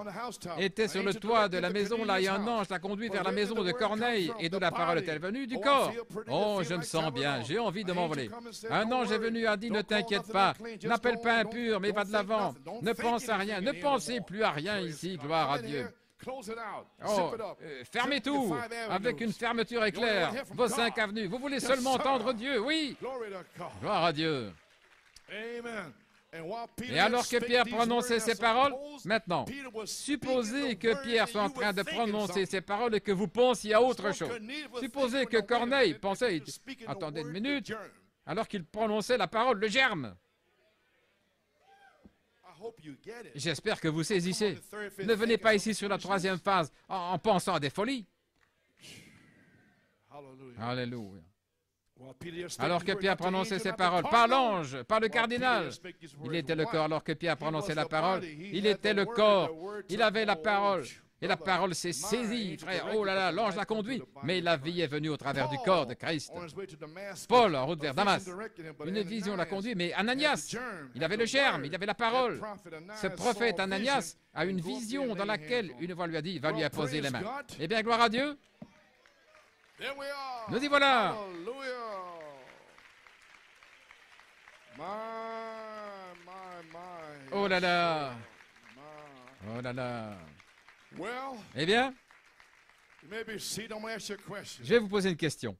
était sur le toit de la maison, là, et un ange l'a conduit vers la maison de Corneille. Et d'où la parole est-elle venue? Du corps. Oh, je me sens bien, j'ai envie de m'envoler. Un ange est venu et a dit, ne t'inquiète pas, n'appelle pas impur, mais va de l'avant. Ne pense à rien, ne pensez plus à rien ici, gloire à Dieu. Oh, fermez tout avec une fermeture éclair. Vos 5 avenues, vous voulez seulement entendre Dieu, oui. Gloire à Dieu. Et alors que Pierre prononçait ces paroles, maintenant, supposez que Pierre soit en train de prononcer ces paroles et que vous pensiez à autre chose. Supposez que Corneille pensait, attendez une minute, alors qu'il prononçait la parole, le germe. J'espère que vous saisissez. Ne venez pas ici sur la 3e phase en pensant à des folies. Alléluia. Alors que Pierre prononçait ces paroles, par l'ange, par le cardinal, il était le corps. Alors que Pierre prononçait la parole, il était le corps, il avait la parole. Et la parole s'est saisie, frère. Oh là là, l'ange l'a conduit. Mais la vie est venue au travers du corps de Christ. Paul, en route vers Damas, une vision l'a conduit. Mais Ananias, il avait le germe, il avait la parole. Ce prophète Ananias a une vision dans laquelle une voix lui a dit, va lui imposer les mains. Eh bien, gloire à Dieu. Nous y voilà. Oh là là. Oh là là. Eh bien, je vais vous poser une question.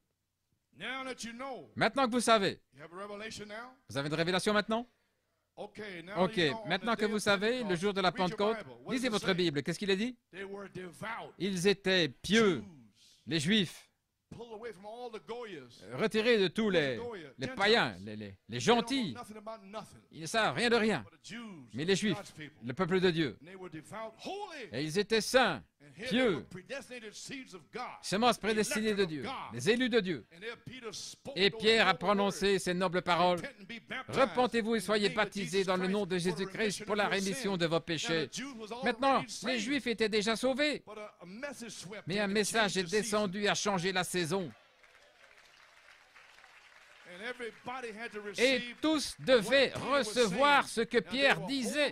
Maintenant que vous savez, vous avez une révélation maintenant? Ok, maintenant que vous savez, le jour de la Pentecôte, lisez votre Bible. Qu'est-ce qu'il est dit? Ils étaient pieux, les Juifs, retirés de tous les païens, les gentils. Ils ne savent rien de rien. Mais les Juifs, le peuple de Dieu, et ils étaient saints, pieux, semences prédestinées de Dieu, les élus de Dieu. Et Pierre a prononcé ces nobles paroles. Repentez-vous et soyez baptisés dans le nom de Jésus-Christ pour la rémission de vos péchés. Maintenant, les Juifs étaient déjà sauvés. Mais un message est descendu et a changé la saison. Et tous devaient recevoir ce que Pierre disait.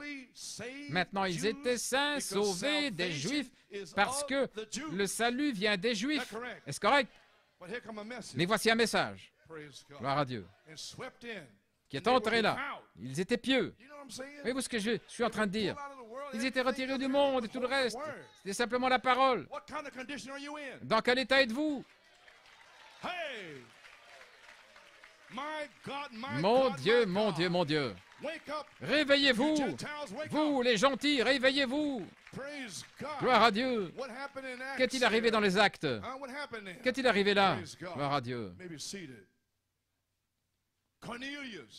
Maintenant, ils étaient saints, sauvés des Juifs, parce que le salut vient des Juifs. Est-ce correct? Mais voici un message, gloire à Dieu, qui est entré là. Ils étaient pieux. Voyez-vous ce que je suis en train de dire? Ils étaient retirés du monde et tout le reste. C'était simplement la parole. Dans quel état êtes-vous? Mon Dieu, mon Dieu, mon Dieu. Réveillez-vous. Vous, les gentils, réveillez-vous. Gloire à Dieu. Qu'est-il arrivé dans les actes? Qu'est-il arrivé là? Gloire à Dieu.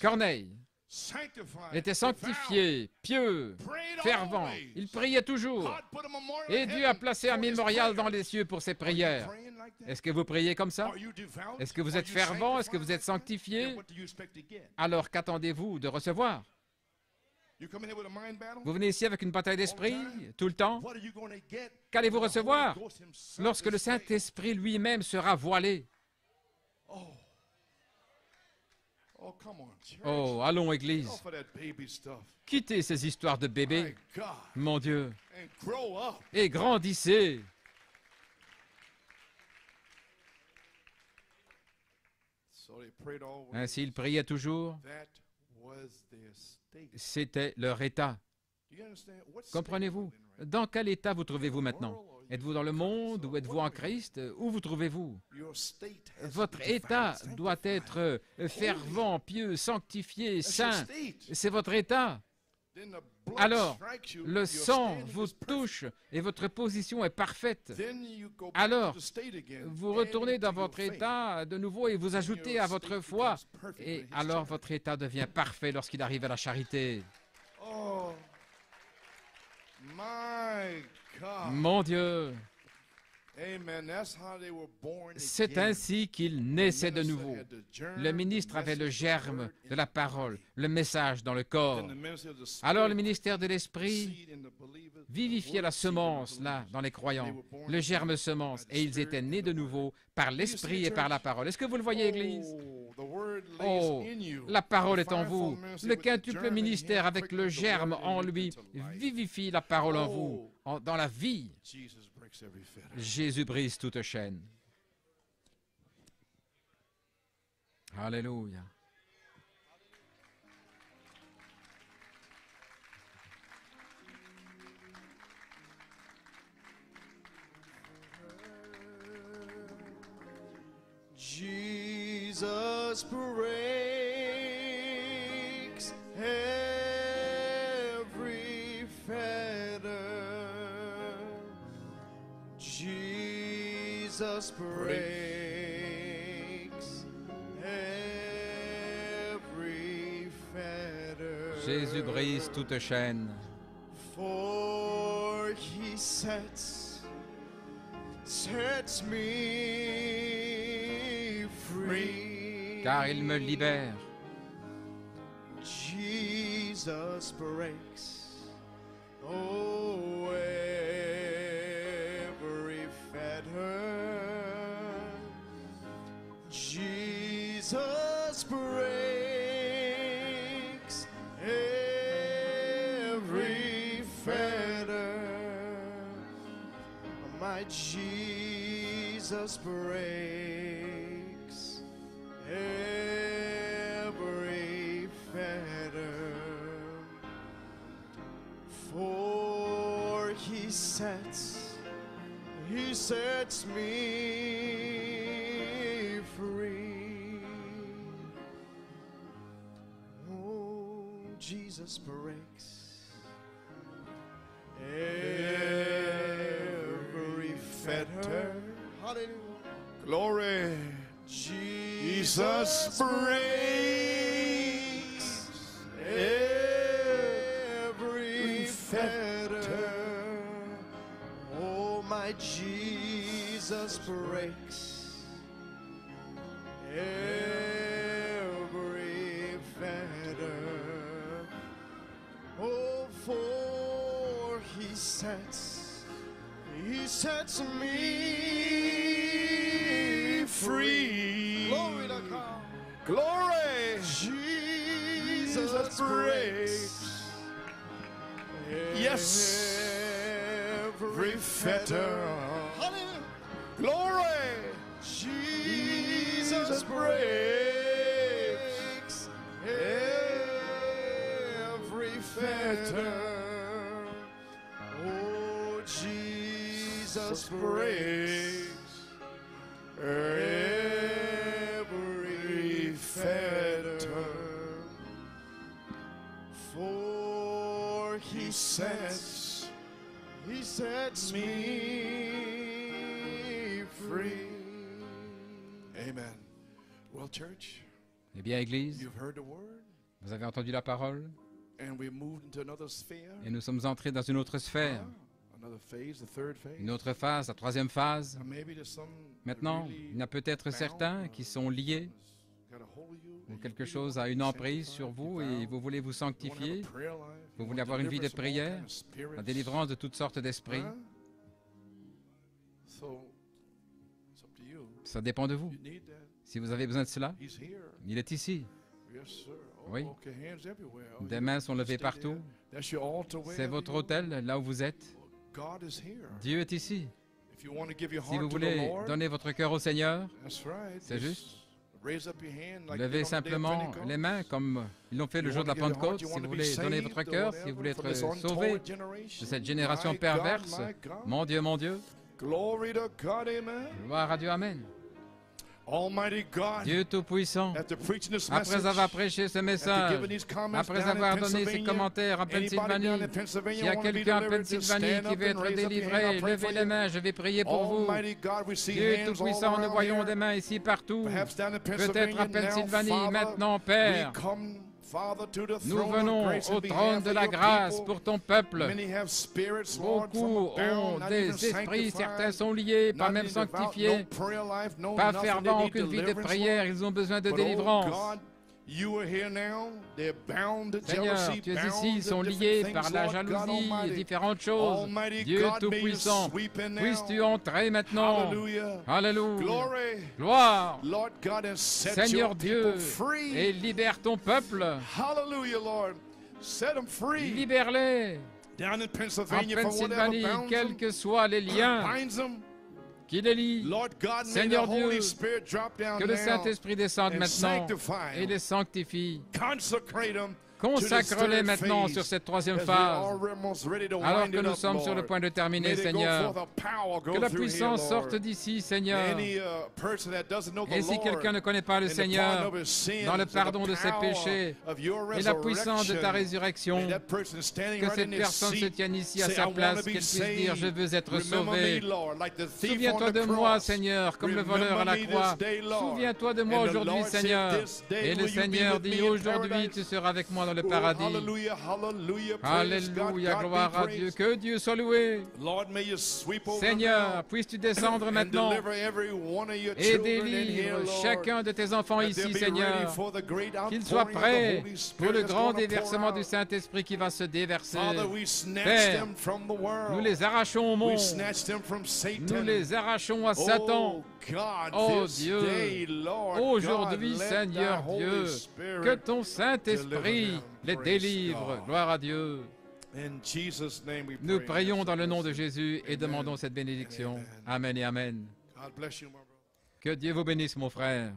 Corneille était sanctifié, pieux, fervent. Il priait toujours. Et Dieu a placé un mémorial dans les cieux pour ses prières. Est-ce que vous priez comme ça? Est-ce que vous êtes fervent? Est-ce que vous êtes sanctifié? Alors qu'attendez-vous de recevoir? Vous venez ici avec une bataille d'esprit tout le temps? Qu'allez-vous recevoir lorsque le Saint-Esprit lui-même sera voilé? Oh, allons, Église. Quittez ces histoires de bébés, mon Dieu, et grandissez. Ainsi, ils priaient toujours. C'était leur état. Comprenez-vous? Dans quel état vous trouvez-vous maintenant? Êtes-vous dans le monde ou êtes-vous en Christ? Où vous trouvez-vous? Votre état doit être fervent, pieux, sanctifié, saint. C'est votre état. Alors, le sang vous touche et votre position est parfaite. Alors, vous retournez dans votre état de nouveau et vous ajoutez à votre foi. Et alors, votre état devient parfait lorsqu'il arrive à la charité. Mon Dieu! C'est ainsi qu'ils naissaient de nouveau. Le ministre avait le germe de la parole, le message dans le corps. Alors le ministère de l'Esprit vivifiait la semence, là, dans les croyants, le germe semence, et ils étaient nés de nouveau par l'Esprit et par la parole. Est-ce que vous le voyez, Église? Oh, la parole est en vous. Le quintuple ministère avec le germe en lui vivifie la parole en vous, dans la vie. Jésus brise toute chaîne. Alléluia. Jesus breaks every fetter. Jesus breaks every fetter. Jésus brise toute chaîne. For he sets me free. Car il me libère. Jesus breaks every fetter. Jesus breaks every fetter. My Jesus breaks every fetter. For he sets me free. Oh, Jesus breaks every fetter. Hallelujah. Glory. Jesus breaks every fetter. Oh, my Jesus breaks every fetter. Oh, for he sets me free. Glory to God. Glory. Jesus breaks every fetter. Hallelujah. Glory. Jesus breaks every fetter. Oh, Jesus breaks every fetter. For he sets me free. Amen. Well, church, Eh bien, Église, you've heard the word, vous avez entendu la parole and we moved into another sphere. et nous sommes entrés dans une autre sphère, Another phase, the third phase. une autre phase, la troisième phase. And maybe there's some Maintenant, il y en a peut-être certains qui sont liés got a hold of you, ou quelque chose a une emprise sur vous et vous voulez vous sanctifier, vous voulez avoir une vie de prière, la délivrance de toutes sortes d'esprits. So, it's up to you. Ça dépend de vous. You need that. Si vous avez besoin de cela, He's here. il est ici. Yes, sir. Oh, Oui. okay, hands everywhere. Oh, Des you mains sont levées stay partout. there. That's your altar wherever C'est votre you are. autel, là où vous êtes. God is here. Dieu est ici. If you want to give your Si vous heart to the voulez Lord, donner votre cœur au Seigneur, that's right. c'est Just juste. raise up your hand like you did on Levez the day of simplement Pentecost. les mains comme ils l'ont fait le You jour de la wanna give your heart, Pentecôte. you Si wanna vous be voulez donner saved votre or cœur, si whatever vous voulez from être this sauvé untoward generation. de cette génération My God, perverse, my God. mon Dieu, Glory to God, amen. gloire à Dieu, Amen. Almighty God, Dieu Tout-Puissant, after preaching this après message, avoir prêché ce after message, giving these comments après down in avoir donné ces Pennsylvania, commentaires en anybody Pennsylvanie, down in Pennsylvania s'il y a wanna be quelqu'un en delivered, just Pennsylvanie stand qui up veut and être raise up your hand. délivré, I'll pray levez for les you. mains, je vais prier pour vous. Almighty God, we see Dieu hands all Tout-Puissant, nous around voyons here. des mains ici partout. Perhaps down in Peut-être Pennsylvania en Pennsylvanie, now, Father, maintenant, Père. we come Nous venons au trône de la grâce pour ton peuple. Beaucoup ont des esprits, certains sont liés, pas même sanctifiés, pas fervents, aucune vie de prière, ils ont besoin de délivrance. Seigneur, tu es ici, ils sont liés par la jalousie et différentes choses. Dieu Tout-Puissant, puisses-tu entrer maintenant? Alléluia. Gloire. Seigneur Dieu, et libère ton peuple. Libère-les. En Pennsylvanie, quels que soient les liens qui les lient, Seigneur Dieu, que le Saint-Esprit descende maintenant et les sanctifie. Consacre-les maintenant sur cette troisième phase, alors que nous sommes sur le point de terminer, Seigneur. Que la puissance sorte d'ici, Seigneur. Et si quelqu'un ne connaît pas le Seigneur, dans le pardon de ses péchés et la puissance de ta résurrection, que cette personne se tienne ici à sa place, qu'elle puisse dire « Je veux être sauvé ». Souviens-toi de moi, Seigneur, comme le voleur à la croix. Souviens-toi de moi aujourd'hui, Seigneur. Et le Seigneur dit « Aujourd'hui, tu seras avec moi dans le paradis. » Alléluia, gloire à Dieu. Que Dieu soit loué. Seigneur, puisses-tu descendre maintenant et délivre chacun de tes enfants ici, Seigneur, qu'ils soient prêts pour le grand déversement du Saint-Esprit qui va se déverser. Père, nous les arrachons au monde, nous les arrachons à Satan. Oh Dieu, aujourd'hui, Seigneur Dieu, que ton Saint-Esprit les délivre. Gloire à Dieu. Nous prions dans le nom de Jésus et demandons cette bénédiction. Amen et Amen. Que Dieu vous bénisse, mon frère.